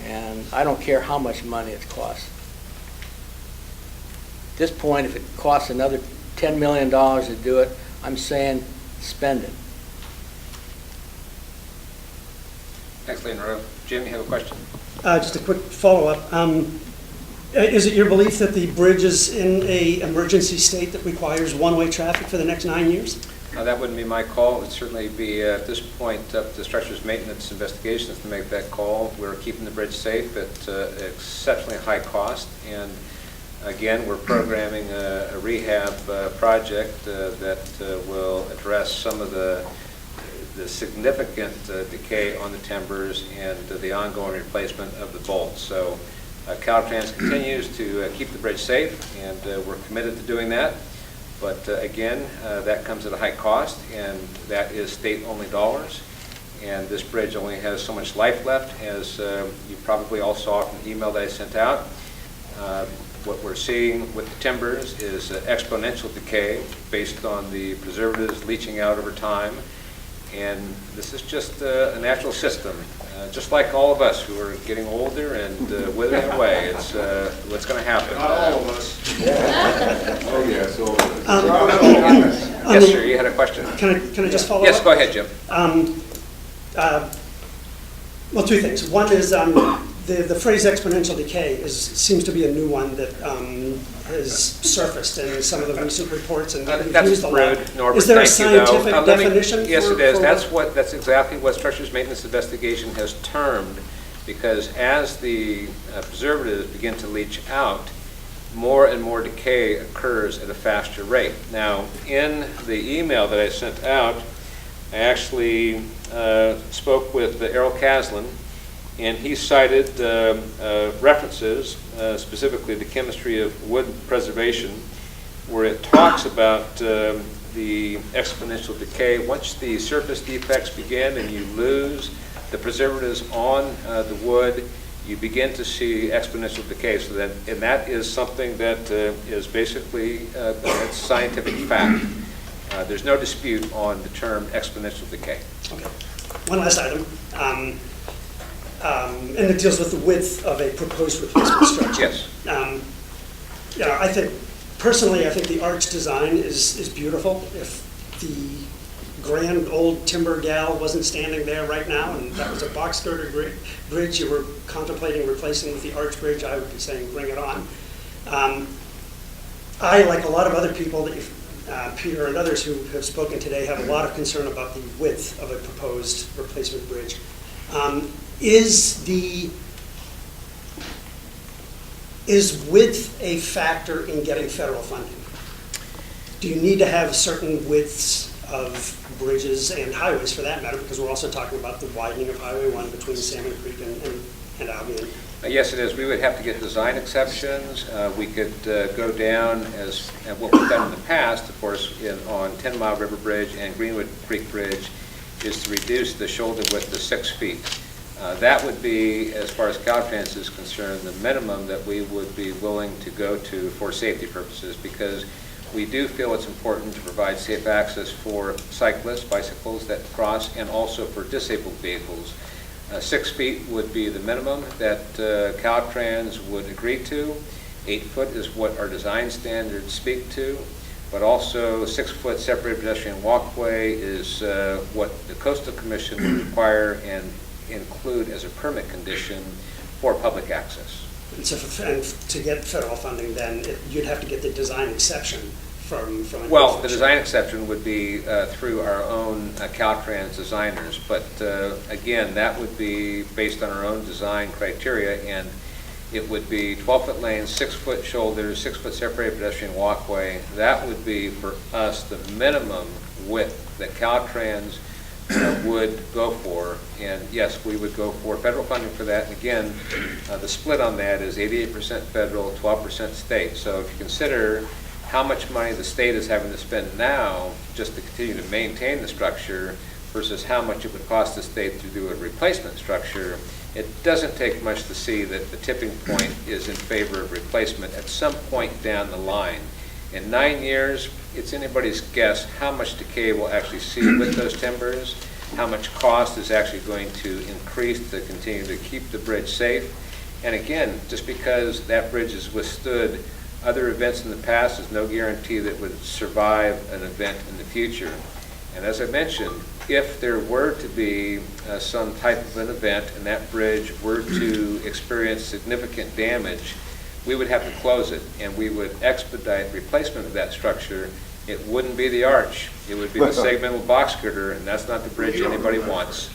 And I don't care how much money it costs. At this point, if it costs another $10 million to do it, I'm saying spend it. Next lane row. Jim, you have a question? Just a quick follow-up. Is it your belief that the bridge is in a emergency state that requires one-way traffic for the next 9 years? That wouldn't be my call. It would certainly be, at this point, up to Structures Maintenance Investigations to make that call. We're keeping the bridge safe at exceptionally high cost. And again, we're programming a rehab project that will address some of the significant decay on the timbers and the ongoing replacement of the bolts. So Caltrans continues to keep the bridge safe, and we're committed to doing that. But again, that comes at a high cost, and that is state-only dollars. And this bridge only has so much life left, as you probably all saw from the email that I sent out. What we're seeing with the timbers is exponential decay based on the preservatives leaching out over time. And this is just a natural system, just like all of us who are getting older and withering away. It's what's going to happen. Not all of us. Oh, yeah, so. Yes, sir, you had a question. Can I just follow up? Yes, go ahead, Jim. Well, two things. One is the phrase exponential decay seems to be a new one that has surfaced in some of the recent reports and That's used a lot. rude, Norbert. Is there a Thank you, though. scientific definition? Yes, for, it is. for That's exactly what Structures Maintenance Investigation has termed, because as the preservatives begin to leach out, more and more decay occurs at a faster rate. Now, in the email that I sent out, I actually spoke with Errol Caslin, and he cited references, specifically the chemistry of wood preservation, where it talks about the exponential decay. Once the surface defects begin and you lose the preservatives on the wood, you begin to see exponential decay. So that is something that is basically it's scientific fact. There's no dispute on the term exponential decay. Okay. One last item. And it deals with the width of a proposed replacement structure. Yes. I think the arch design is beautiful. If the grand old timber gal wasn't standing there right now and that was a box girder bridge you were contemplating replacing with the arch bridge, I would be saying bring it on. I, like a lot of other people, Peter and others who have spoken today, have a lot of concern about the width of a proposed replacement bridge. Is width a factor in getting federal funding? Do you need to have certain widths of bridges and highways, for that matter, because we're also talking about the widening of Highway 1 between Salmon Creek and Albion? Yes, it is. We would have to get design exceptions. We could go down, as what we've done in the past, of course, on 10 Mile River Bridge and Greenwood Creek Bridge, is to reduce the shoulder width to 6 feet. That would be, as far as Caltrans is concerned, the minimum that we would be willing to go to for safety purposes, because we do feel it's important to provide safe access for cyclists, bicycles that cross, and also for disabled vehicles. 6 feet would be the minimum that Caltrans would agree to. 8 foot is what our design standards speak to, but also 6 foot separated pedestrian walkway is what the Coastal Commission would require, and include as a permit condition for public access. And so, and to get federal funding, then you'd have to get the design exception from. Well, the design exception would be through our own Caltrans designers, but again, that would be based on our own design criteria, and it would be 12-foot lanes, 6-foot shoulders, 6-foot separated pedestrian walkway. That would be for us the minimum width that Caltrans would go for, and yes, we would go for federal funding for that. And again, the split on that is 88% federal, 12% state. So if you consider how much money the state is having to spend now just to continue to maintain the structure versus how much it would cost the state to do a replacement structure, it doesn't take much to see that the tipping point is in favor of replacement at some point down the line. In 9 years, it's anybody's guess how much decay we'll actually see with those timbers, how much cost is actually going to increase to continue to keep the bridge safe. And again, just because that bridge has withstood other events in the past is no guarantee that it would survive an event in the future. And as I mentioned, if there were to be some type of an event and that bridge were to experience significant damage, we would have to close it, and we would expedite replacement of that structure. It wouldn't be the arch, it would be the segmental box girder, and that's not the bridge anybody wants.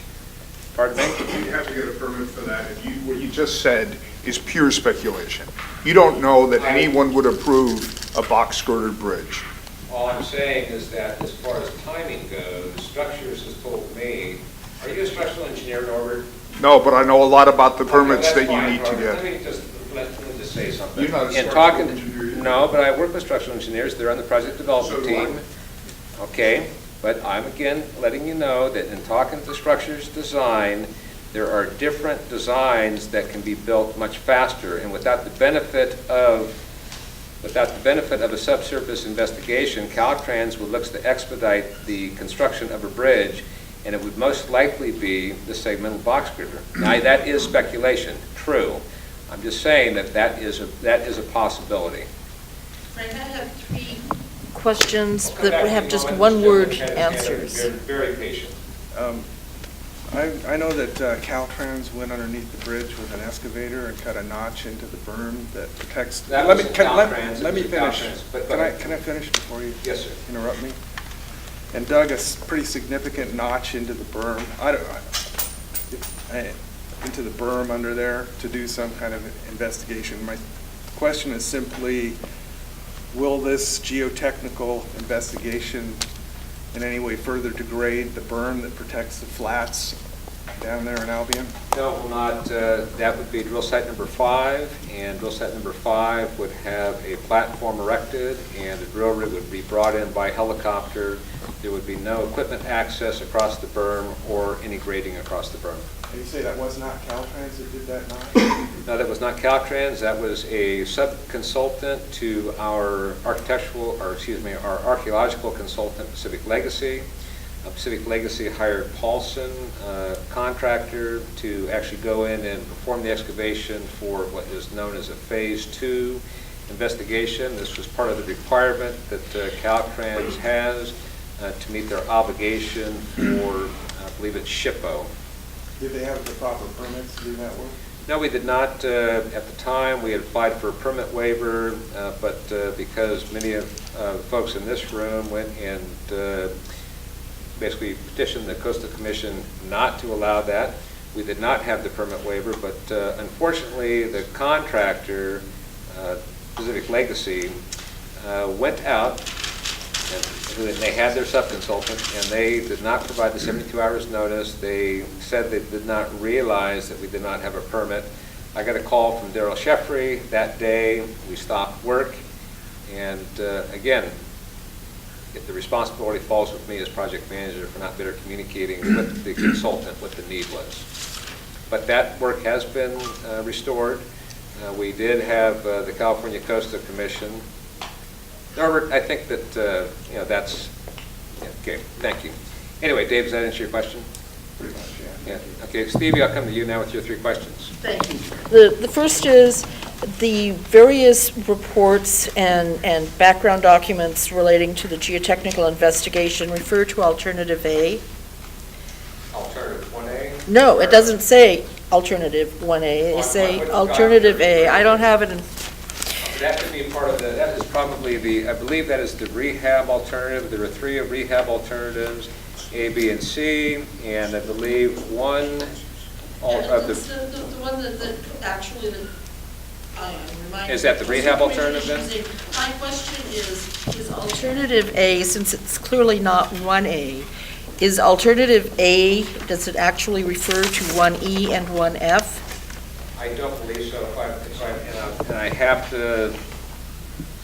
Pardon me? You have to get a permit for that, and what you just said is pure speculation. You don't know that anyone would approve a box girder bridge. All I'm saying is that as far as timing goes, Structures has told me, are you a structural engineer, Norbert? No, but I know a lot about the permits Okay, that well, you that's need to fine, get. Let me just say something. You're not a In structural talking- engineer. No, but I work with structural engineers. They're on the project development So do I. team. Okay, but I'm again letting you know that in talking to Structures Design, there are different designs that can be built much faster, and without the benefit of a subsurface investigation, Caltrans would look to expedite the construction of a bridge, and it would most likely be the segmental box girder. Now, that is speculation, true. I'm just saying that is a possibility. Frank, I have 3 questions that would have just one-word answers. Very patient. I know that Caltrans went underneath the bridge with an excavator and cut a notch into the berm that protects. That Let was me Caltrans, let me it was finish. Caltrans, but Can I finish before you Yes, sir. interrupt me? And dug a pretty significant notch into the berm. Into the berm under there to do some kind of investigation. My question is simply, will this geotechnical investigation in any way further degrade the berm that protects the flats down there in Albion? No, it will not. That would be drill site number 5, and drill site number 5 would have a platform erected, and the drill rig would be brought in by helicopter. There would be no equipment access across the berm or any grading across the berm. And you say that was not Caltrans that did that notch? No, that was not Caltrans. That was a sub-consultant to our our archaeological consultant, Pacific Legacy. Pacific Legacy hired Paulson, contractor, to actually go in and perform the excavation for what is known as a Phase 2 investigation. This was part of the requirement that Caltrans has to meet their obligation for, I believe it's SHPO. Did they have the proper permits to do that work? No, we did not. At the time, we had applied for a permit waiver, but because many of folks in this room went and basically petitioned the Coastal Commission not to allow that, we did not have the permit waiver, but unfortunately, the contractor, Pacific Legacy, went out, and they had their sub-consultant, and they did not provide the 72 hours notice. They said they did not realize that we did not have a permit. I got a call from Daryl Sheffrey that day. We stopped work, and again, the responsibility falls with me as project manager for not better communicating with the consultant what the need was. But that work has been restored. We did have the California Coastal Commission. Norbert, I think that, that's, okay, thank you. Anyway, Dave, does that answer your question? Pretty much, yeah. Okay, Stevie, I'll come to you now with your 3 questions. Thank you. The first is the various reports and background documents relating to the geotechnical investigation refer to Alternative A. Alternative 1A? No, it doesn't say alternative 1A, they say alternative A. I don't have it in, That could be part of that is probably I believe that is the rehab alternative. There are 3 rehab alternatives, A, B, and C, and I believe one of It's the one that actually, remind me. Is that the rehab alternative then? My question is alternative A, since it's clearly not 1A, is alternative A, does it actually refer to 1E and 1F? I don't believe so. And I have to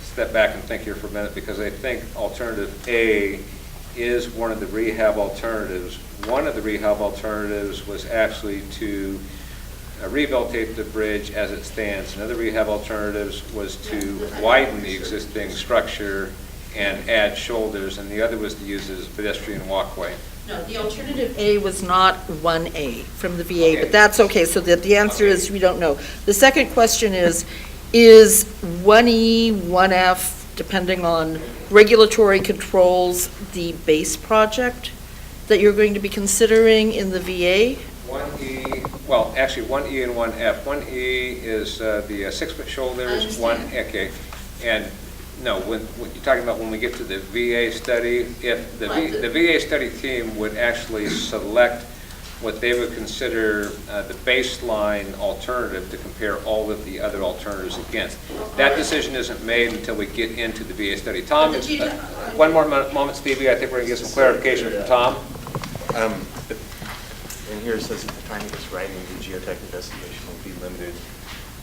step back and think here for a minute, because I think alternative A is one of the rehab alternatives. One of the rehab alternatives was actually to rehabilitate the bridge as it stands. Another rehab alternatives was to widen the existing structure and add shoulders, and the other was to use it as a pedestrian walkway. No, the alternative A was not 1A from the VA, but that's okay, so that the answer is we don't know. The second question is 1E, 1F, depending on regulatory controls, the base project that you're going to be considering in the VA? 1E, well, actually 1E and 1F. 1E is the 6-foot shoulders, okay. And no, when you're talking about when we get to the VA study, if the VA study team would actually select what they would consider the baseline alternative to compare all of the other alternatives against. That decision isn't made until we get into the VA study. Tom, one more moment, Stevie. I think we're going to get some clarification from Tom. And here it says at the time of this writing, the geotech investigation will be limited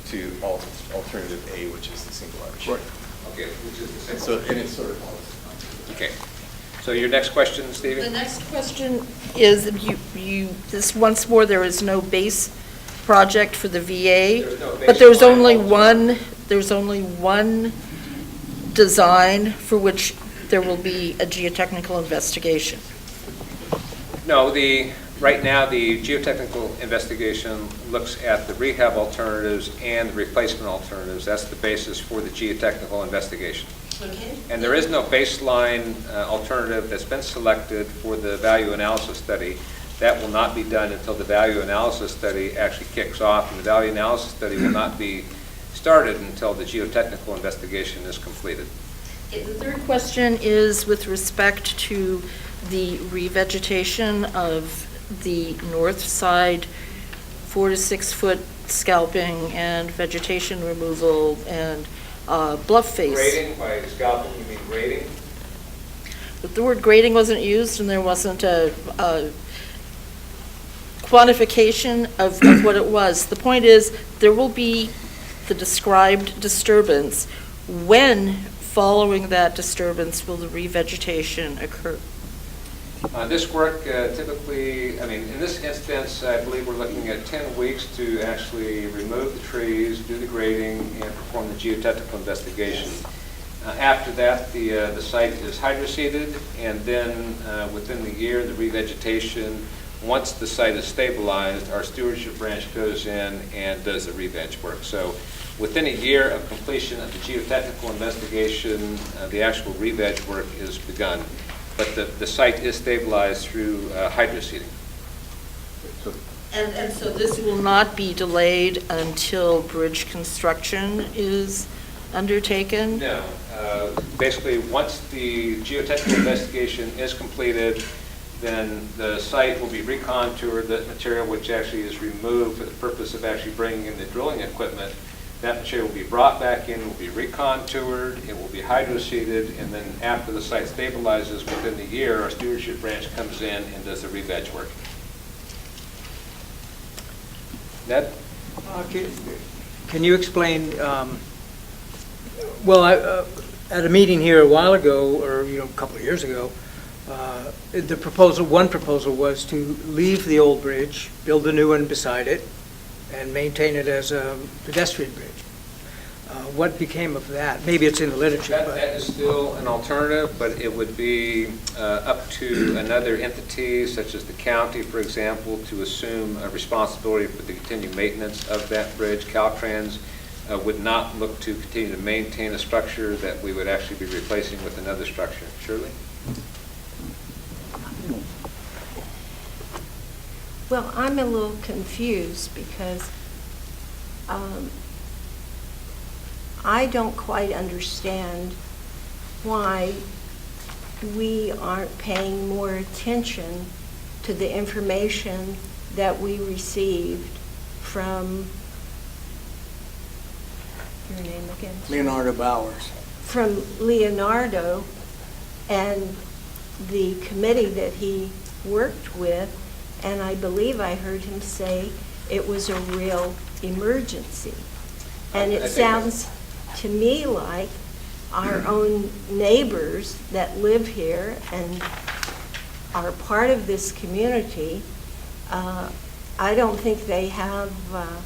to alternative A, which is the single arch. Right. Okay, which is the second. So, and it's sort of. Okay. So your next question, Stevie? The next question is, this once more, there is no base project for the VA, but there's only one design for which there will be a geotechnical investigation. No, right now, the geotechnical investigation looks at the rehab alternatives and the replacement alternatives. That's the basis for the geotechnical investigation. Okay. And there is no baseline alternative that's been selected for the value analysis study. That will not be done until the value analysis study actually kicks off, and the value analysis study will not be started until the geotechnical investigation is completed. Okay, the third question is with respect to the revegetation of the north side, 4 to 6 foot scalping and vegetation removal and bluff face. Grading, by scalping, you mean grading? But the word grading wasn't used, and there wasn't a quantification of what it was. The point is, there will be the described disturbance. When, following that disturbance, will the revegetation occur? This work typically, in this instance, I believe we're looking at 10 weeks to actually remove the trees, do the grading, and perform the geotechnical investigation. After that, the site is hydroseeded, and then within the year, the revegetation. Once the site is stabilized, our stewardship branch goes in and does the re-veg work. So within a year of completion of the geotechnical investigation, the actual re-veg work is begun. But the site is stabilized through hydroseeding. And so this will not be delayed until bridge construction is undertaken? No. Basically, once the geotechnical investigation is completed, then the site will be recontoured, the material which actually is removed for the purpose of actually bringing in the drilling equipment. That material will be brought back in, will be recontoured, it will be hydroseeded, and then after the site stabilizes within the year, our stewardship branch comes in and does the re-veg work. Ned? Can you explain, at a meeting here a while ago, or a couple of years ago, one proposal was to leave the old bridge, build a new one beside it, and maintain it as a pedestrian bridge. What became of that? Maybe it's in the literature. That is still an alternative, but it would be up to another entity, such as the county, for example, to assume a responsibility for the continued maintenance of that bridge. Caltrans would not look to continue to maintain a structure that we would actually be replacing with another structure. Shirley? Well, I'm a little confused because I don't quite understand why we aren't paying more attention to the information that we received from, your name again? Leonardo Bowers. From Leonardo and the committee that he worked with, and I believe I heard him say it was a real emergency. And I it think sounds to me like our own neighbors that live here and are part of this community, I don't think they have, a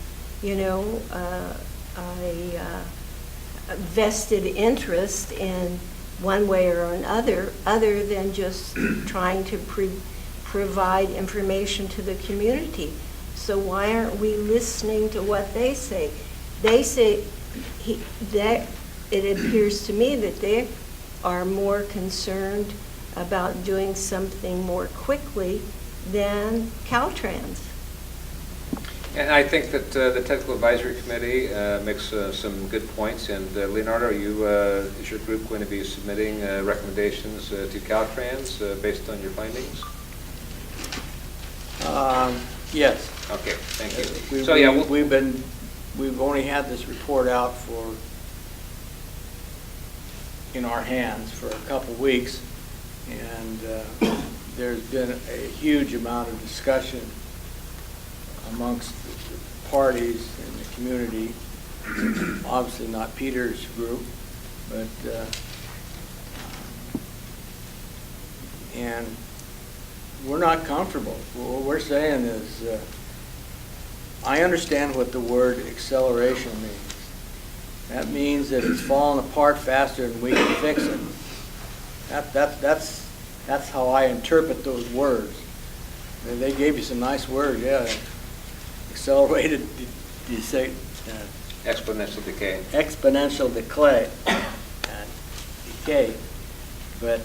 vested interest in one way or another, other than just trying to provide information to the community. So why aren't we listening to what they say? They say that it appears to me that they are more concerned about doing something more quickly than Caltrans. And I think that the Technical Advisory Committee makes some good points. And Leonardo, is your group going to be submitting recommendations to Caltrans based on your findings? Yes. Okay, thank you. We- So, yeah, we've only had this report out in our hands for a couple weeks, and there's been a huge amount of discussion amongst the parties in the community. Obviously not Peter's group, but and we're not comfortable. What we're saying is, I understand what the word acceleration means. That means that it's falling apart faster than we can fix it. That's how I interpret those words. And they gave you some nice words, yeah. Accelerated, you say? exponential decay. Exponential decay. But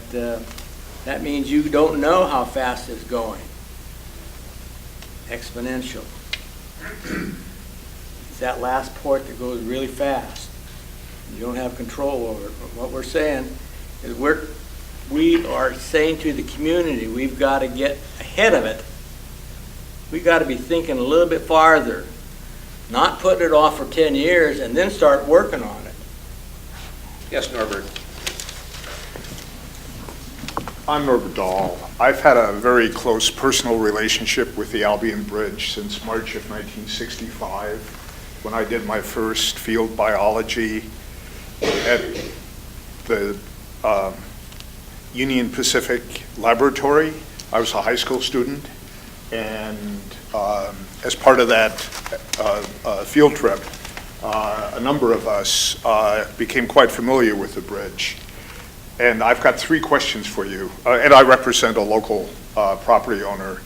that means you don't know how fast it's going. Exponential. It's that last part that goes really fast. You don't have control over it. But what we're saying is we are saying to the community, we've got to get ahead of it. We've got to be thinking a little bit farther, not putting it off for 10 years and then start working on it. Yes, Norbert. I'm Norbert Dahl. I've had a very close personal relationship with the Albion Bridge since March of 1965, when I did my first field biology at the Union Pacific Laboratory. I was a high school student, and as part of that field trip, a number of us became quite familiar with the bridge. And I've got 3 questions for you. And I represent a local property owner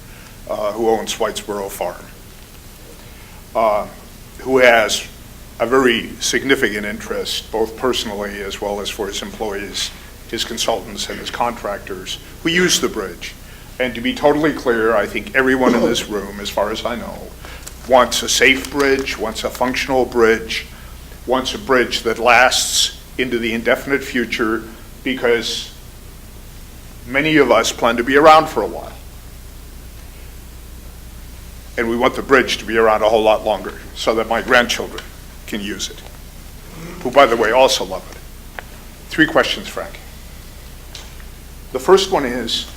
who owns Whitesboro Farm, who has a very significant interest, both personally as well as for his employees, his consultants, and his contractors who use the bridge. And to be totally clear, I think everyone in this room, as far as I know, wants a safe bridge, wants a functional bridge, wants a bridge that lasts into the indefinite future, because many of us plan to be around for a while. And we want the bridge to be around a whole lot longer so that my grandchildren can use it, who, by the way, also love it. 3 questions, Frank. The first one is,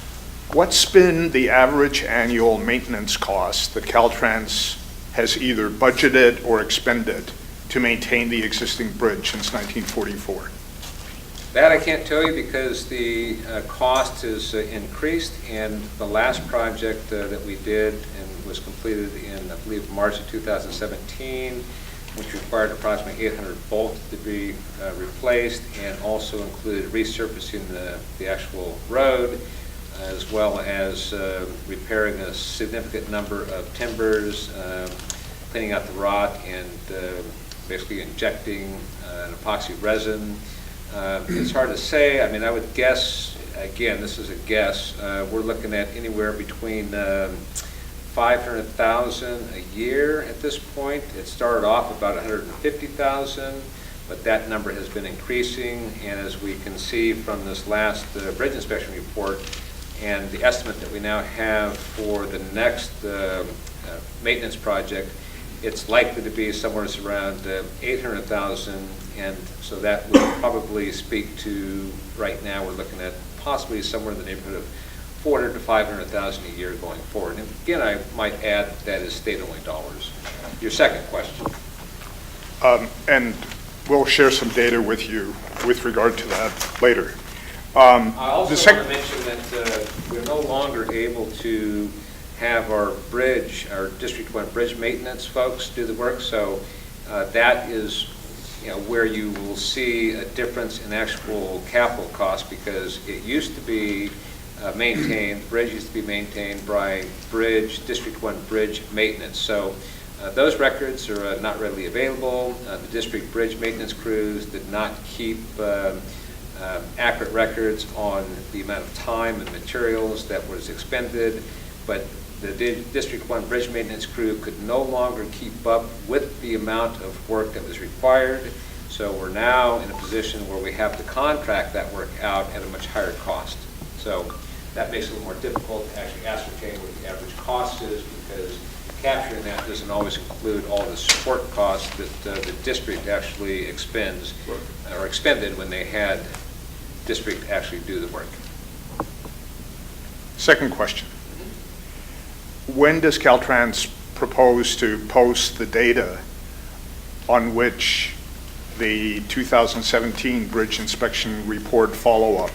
what's been the average annual maintenance cost that Caltrans has either budgeted or expended to maintain the existing bridge since 1944? That I can't tell you because the cost has increased, and the last project that we did and was completed in, I believe, March of 2017, which required approximately 800 bolts to be replaced, and also included resurfacing the actual road, as well as repairing a significant number of timbers, cleaning out the rock, and basically injecting an epoxy resin. It's hard to say. I mean, I would guess, again, this is a guess, we're looking at anywhere between 500,000 a year at this point. It started off about 150,000, but that number has been increasing, and as we can see from this last bridge inspection report and the estimate that we now have for the next maintenance project, it's likely to be somewhere around 800,000, and so that would probably speak to, right now, we're looking at possibly somewhere in the neighborhood of 400 to 500,000 a year going forward. And again, I might add that is state-only dollars. Your second question. And we'll share some data with you with regard to that later. I also want to mention that we're no longer able to have our bridge, our District 1 bridge maintenance folks do the work, so that is where you will see a difference in actual capital costs, because it used to be maintained, the bridge used to be maintained by District 1 bridge maintenance. So those records are not readily available. The district bridge maintenance crews did not keep accurate records on the amount of time and materials that was expended, but the District 1 bridge maintenance crew could no longer keep up with the amount of work that was required. So we're now in a position where we have to contract that work out at a much higher cost. So that makes it a little more difficult to actually ascertain what the average cost is, because capturing that doesn't always include all the support costs that the district actually expends or expended when they had district actually do the work. Second question. When does Caltrans propose to post the data on which the 2017 bridge inspection report follow-up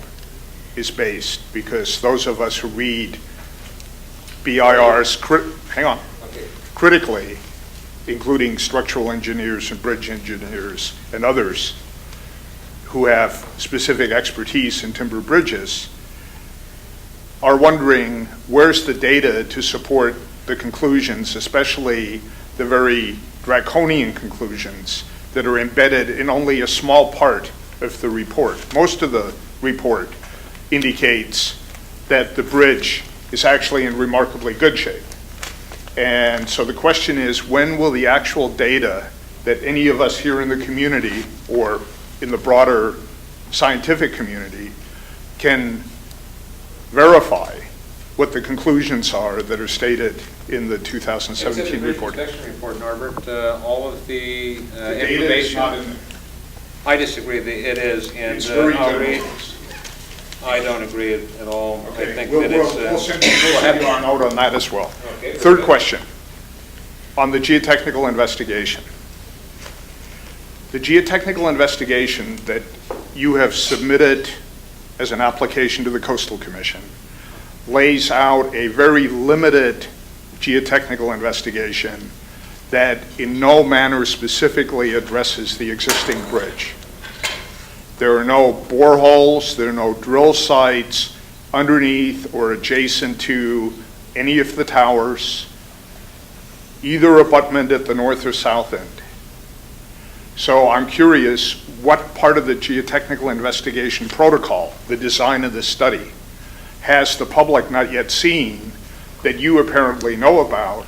is based? Because those of us who read BIRs, critically, including structural engineers and bridge engineers and others who have specific expertise in timber bridges, are wondering where's the data to support the conclusions, especially the very draconian conclusions that are embedded in only a small part of the report. Most of the report indicates that the bridge is actually in remarkably good shape. And so the question is, when will the actual data that any of us here in the community or in the broader scientific community can verify what the conclusions are that are stated in the 2017 report? It's in the inspection report, Norbert. All of the data information. Is not in there. I disagree. It is, and it's very I don't agree at all. Okay. I think We'll send you our note on that as well. Okay, Third question, on the geotechnical investigation. The geotechnical investigation that you have submitted as an application to the Coastal Commission lays out a very limited geotechnical investigation that in no manner specifically addresses the existing bridge. There are no boreholes, there are no drill sites underneath or adjacent to any of the towers, either abutment at the north or south end. So I'm curious, what part of the geotechnical investigation protocol, the design of the study, has the public not yet seen that you apparently know about,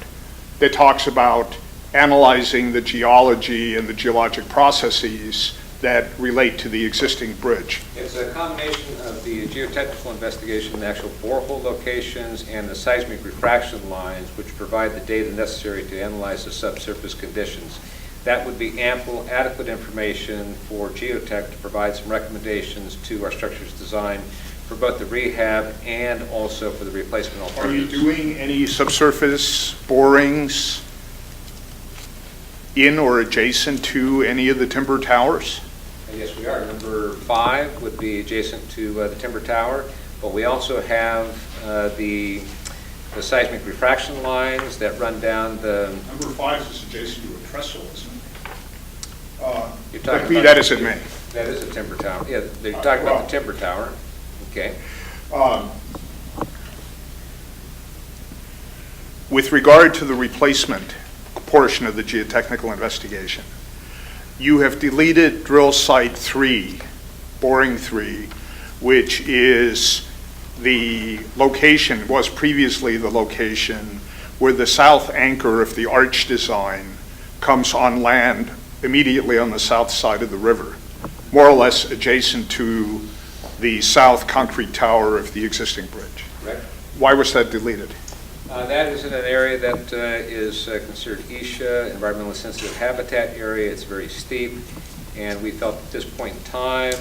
that talks about analyzing the geology and the geologic processes that relate to the existing bridge? It's a combination of the geotechnical investigation, the actual borehole locations, and the seismic refraction lines, which provide the data necessary to analyze the subsurface conditions. That would be ample, adequate information for geotech to provide some recommendations to our structures design for both the rehab and also for the replacement alternatives. Are you doing any subsurface borings in or adjacent to any of the timber towers? Yes, we are. Number 5 would be adjacent to the timber tower, but we also have the seismic refraction lines that run down the... Number 5 is adjacent to a trestle, isn't it? You're talking Be about that as it may. That is a timber tower. Yeah, they're talking about the timber tower. Okay. With regard to the replacement portion of the geotechnical investigation, you have deleted drill site 3, boring 3, which is the location, was previously the location where the south anchor of the arch design comes on land immediately on the south side of the river, more or less adjacent to the south concrete tower of the existing bridge. Correct. Why was that deleted? That is in an area that is considered ESHA, environmentally sensitive habitat area. It's very steep, and we felt at this point in time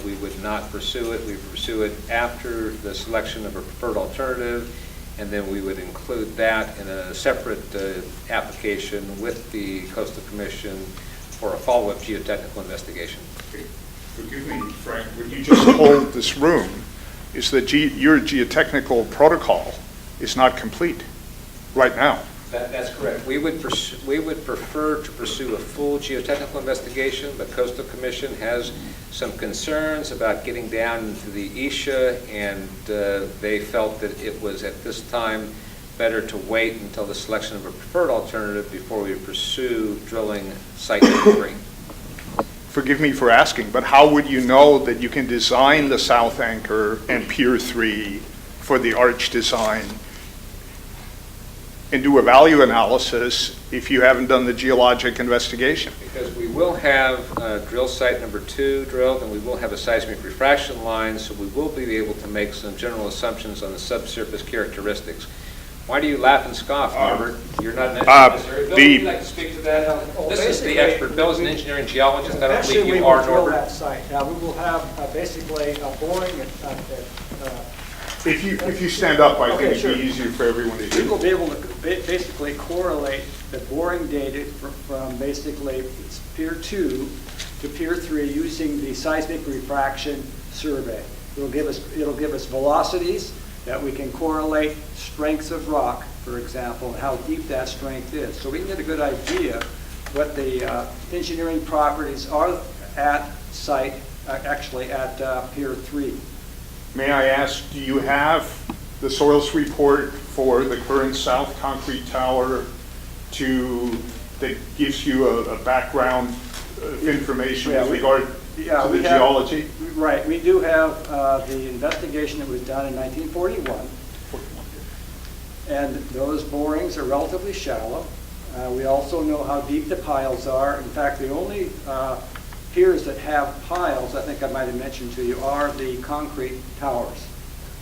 we would not pursue it. We would pursue it after the selection of a preferred alternative, and then we would include that in a separate application with the Coastal Commission for a follow-up geotechnical investigation. Forgive me, Frank, what you just told this room is that your geotechnical protocol is not complete right now. That's correct. We would prefer to pursue a full geotechnical investigation, but Coastal Commission has some concerns about getting down into the ESHA, and they felt that it was at this time better to wait until the selection of a preferred alternative before we pursue drilling site number 3. Forgive me for asking, but how would you know that you can design the south anchor and Pier 3 for the arch design and do a value analysis if you haven't done the geologic investigation? Because we will have drill site number 2 drilled, and we will have a seismic refraction line, so we will be able to make some general assumptions on the subsurface characteristics. Why do you laugh and scoff, Norbert? You're not an engineer. Bill, would you like to speak to that? This is the expert. Bill is an engineering geologist. I don't believe you are, Norbert. That site. Now, we will have basically a boring If you stand up, I think Okay, it'd sure. be easier for everyone to we hear. will be able to basically correlate the boring data from basically Pier 2 to Pier 3 using the seismic refraction survey. It'll give us velocities that we can correlate strengths of rock, for example, and how deep that strength is. So we can get a good idea what the engineering properties are at site, actually at Pier 3. May I ask, do you have the soils report for the current south concrete tower that gives you a background information with regard to the geology? Right, we do have the investigation that was done in 1941, and those borings are relatively shallow. We also know how deep the piles are. In fact, the only piers that have piles, I think I might have mentioned to you, are the concrete towers.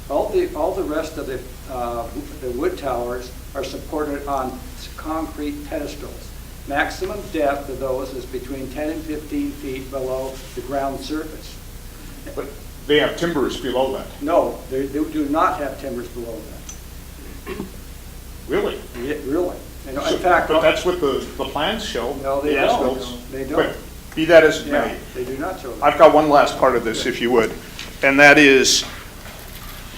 All the rest of the wood towers are supported on concrete pedestals. Maximum depth of those is between 10 and 15 feet below the ground surface. But they have timbers below that. No, they do not have timbers below that. Really? Yeah, really. In fact, but that's what the plans show. No, they the don't. as-bills. They don't. But be that as it Yeah, may, they do not show that. I've got one last part of this, if you would, and that is,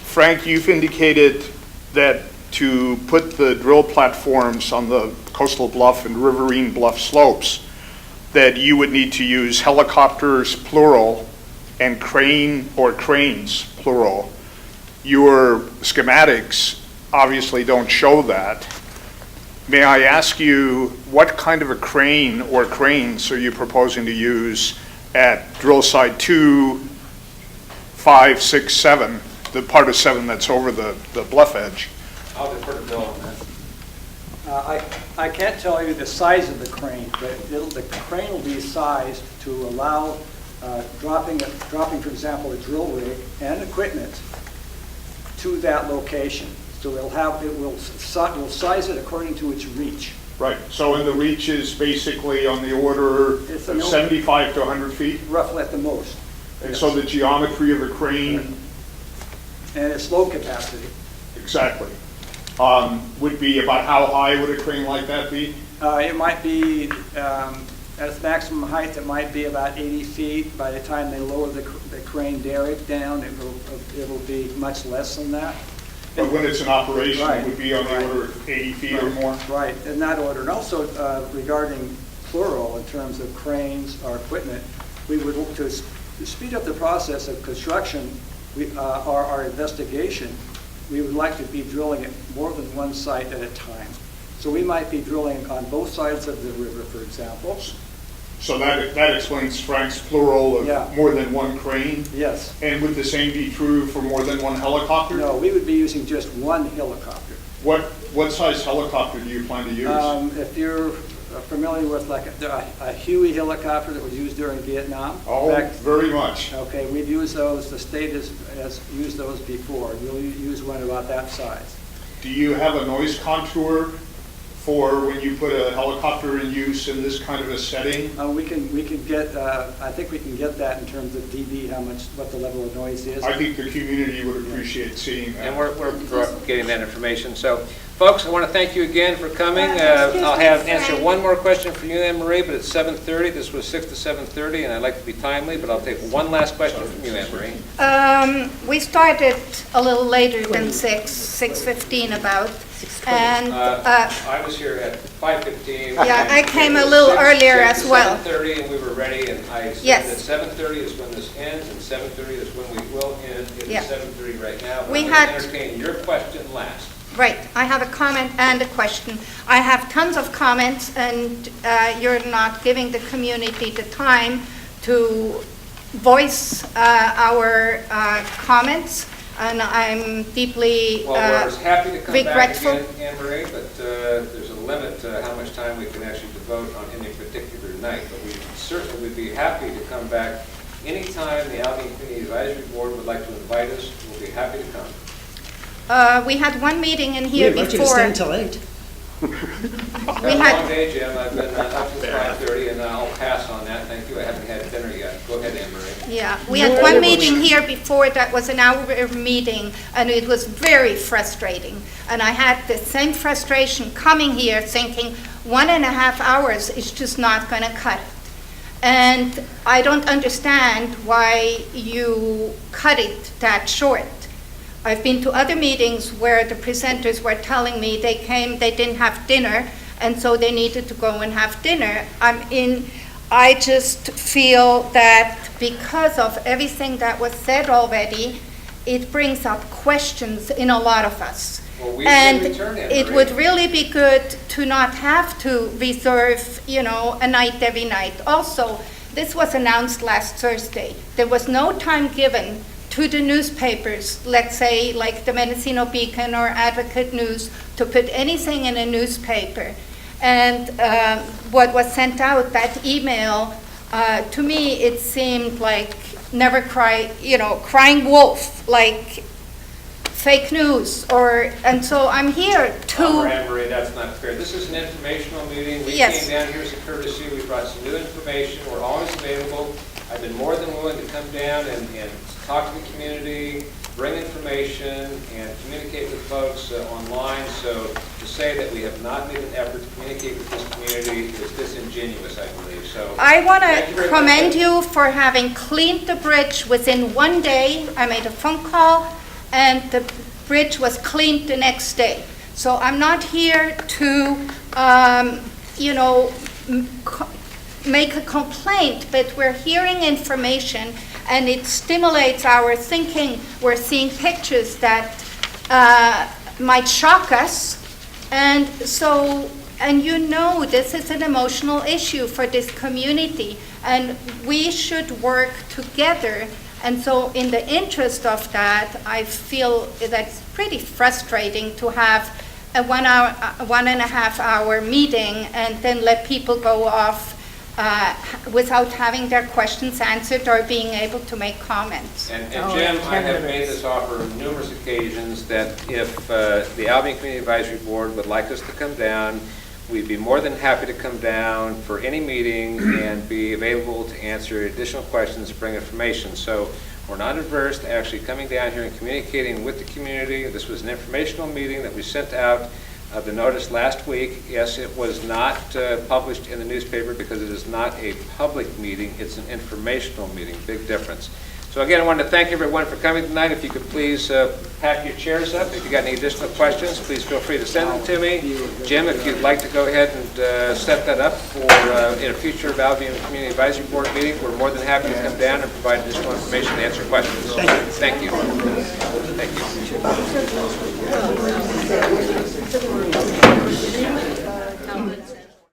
Frank, you've indicated that to put the drill platforms on the coastal bluff and riverine bluff slopes, that you would need to use helicopters, plural, and cranes, plural. Your schematics obviously don't show that. May I ask you, what kind of a crane or cranes are you proposing to use at drill site 2, 5, 6, 7, the part of 7 that's over the bluff edge? I'll defer to Bill on that. I can't tell you the size of the crane, but the crane will be sized to allow dropping, for example, a drill rig and equipment to that location. So it will size it according to its reach. Right, so and the reach is basically on the order of 75 to 100 feet? Roughly at the most. And Yes. so the geometry of a crane? And its load capacity. Exactly. Would be about how high would a crane like that be? It might be, at its maximum height, it might be about 80 feet. By the time they lower the crane derrick down, it will be much less than that. But when it's in operation, Right. it would be on the order of 80 feet or more? Right, in that order. And also regarding plural, in terms of cranes or equipment, we would look to speed up the process of construction, our investigation. We would like to be drilling at more than one site at a time. So we might be drilling on both sides of the river, for example. So that explains Frank's plural of Yeah. more than one crane? Yes. And would the same be true for more than one helicopter? No, we would be using just one helicopter. What What size helicopter do you plan to use? If you're familiar with like a Huey helicopter that was used during Vietnam. Oh, in fact, very much. okay, we've used those, the state has used those before. We'll use one about that size. Do you have a noise contour for when you put a helicopter in use in this kind of a setting? We can get, I think we can get that in terms of dB, what the level of noise is. I think the community would appreciate seeing that. And we're getting that information. So, folks, I want to thank you again for coming. I'll answer one more question for you, Anne Marie, but it's 7:30. This was 6 to 7:30, and I'd like to be timely, but I'll take one last question from you, Anne Marie. We started a little later than 6:15 about, and I was here at 5:15. Yeah, I came a little earlier as well. 7:30, and we were ready, and I said Yes. that 7:30 is when this ends, and 7:30 is when we will end. It Yeah. is 7:30 right now. But We I'm had- going to entertain your question last. right, I have a comment and a question. I have tons of comments, and you're not giving the community the time to voice our comments, and I'm deeply Well, we're happy to come back regretful. again, Anne Marie, but there's a limit to how much time we can actually devote on any particular night. But we certainly would be happy to come back anytime the Albion Community Advisory Board would like to invite us. We'll be happy to come. We had one meeting in We here invite you to before. stay until 8. It's been a long day, Jim. I've been up since 5:30, and I'll pass on that. Thank you. I haven't had dinner yet. Go ahead, Anne Marie. Yeah, we had one meeting here before that was an hour meeting, and it was very frustrating. And I had the same frustration coming here thinking 1.5 hours is just not going to cut it. And I don't understand why you cut it that short. I've been to other meetings where the presenters were telling me they came, they didn't have dinner, and so they needed to go and have dinner. I just feel that because of everything that was said already, it brings up questions in a lot of us. Well, we And can return, Anne it Marie. would really be good to not have to reserve, a night every night. Also, this was announced last Thursday. There was no time given to the newspapers, let's say like the Mendocino Beacon or Advocate News, to put anything in a newspaper. And what was sent out, that email, to me, it seemed like never crying wolf, like fake news, and so I'm here to. Anne Marie, that's not fair. This is an informational meeting. We Yes. came down here as a courtesy. We brought some new information. We're always available. I've been more than willing to come down and talk to the community, bring information, and communicate with folks online. So to say that we have not made an effort to communicate with this community is disingenuous, I believe. So I want thank you to very commend much. you for having cleaned the bridge within one day. I made a phone call, and the bridge was cleaned the next day. So I'm not here to, make a complaint, but we're hearing information, and it stimulates our thinking. We're seeing pictures that might shock us, and so, this is an emotional issue for this community, and we should work together. And so in the interest of that, I feel that's pretty frustrating to have a 1.5 hour meeting and then let people go off without having their questions answered or being able to make comments. And Jim, I have made this offer on numerous occasions that if the Albion Community Advisory Board would like us to come down, we'd be more than happy to come down for any meeting and be available to answer additional questions, bring information. So we're not averse to actually coming down here and communicating with the community. This was an informational meeting that we sent out the notice last week. Yes, it was not published in the newspaper because it is not a public meeting. It's an informational meeting. Big difference. So again, I wanted to thank everyone for coming tonight. If you could please pack your chairs up. If you got any additional questions, please feel free to send them to me. Jim, if you'd like to go ahead and set that up for in a future Albion Community Advisory Board meeting, we're more than happy to come down and provide additional information and answer questions. Thank you. Thank you.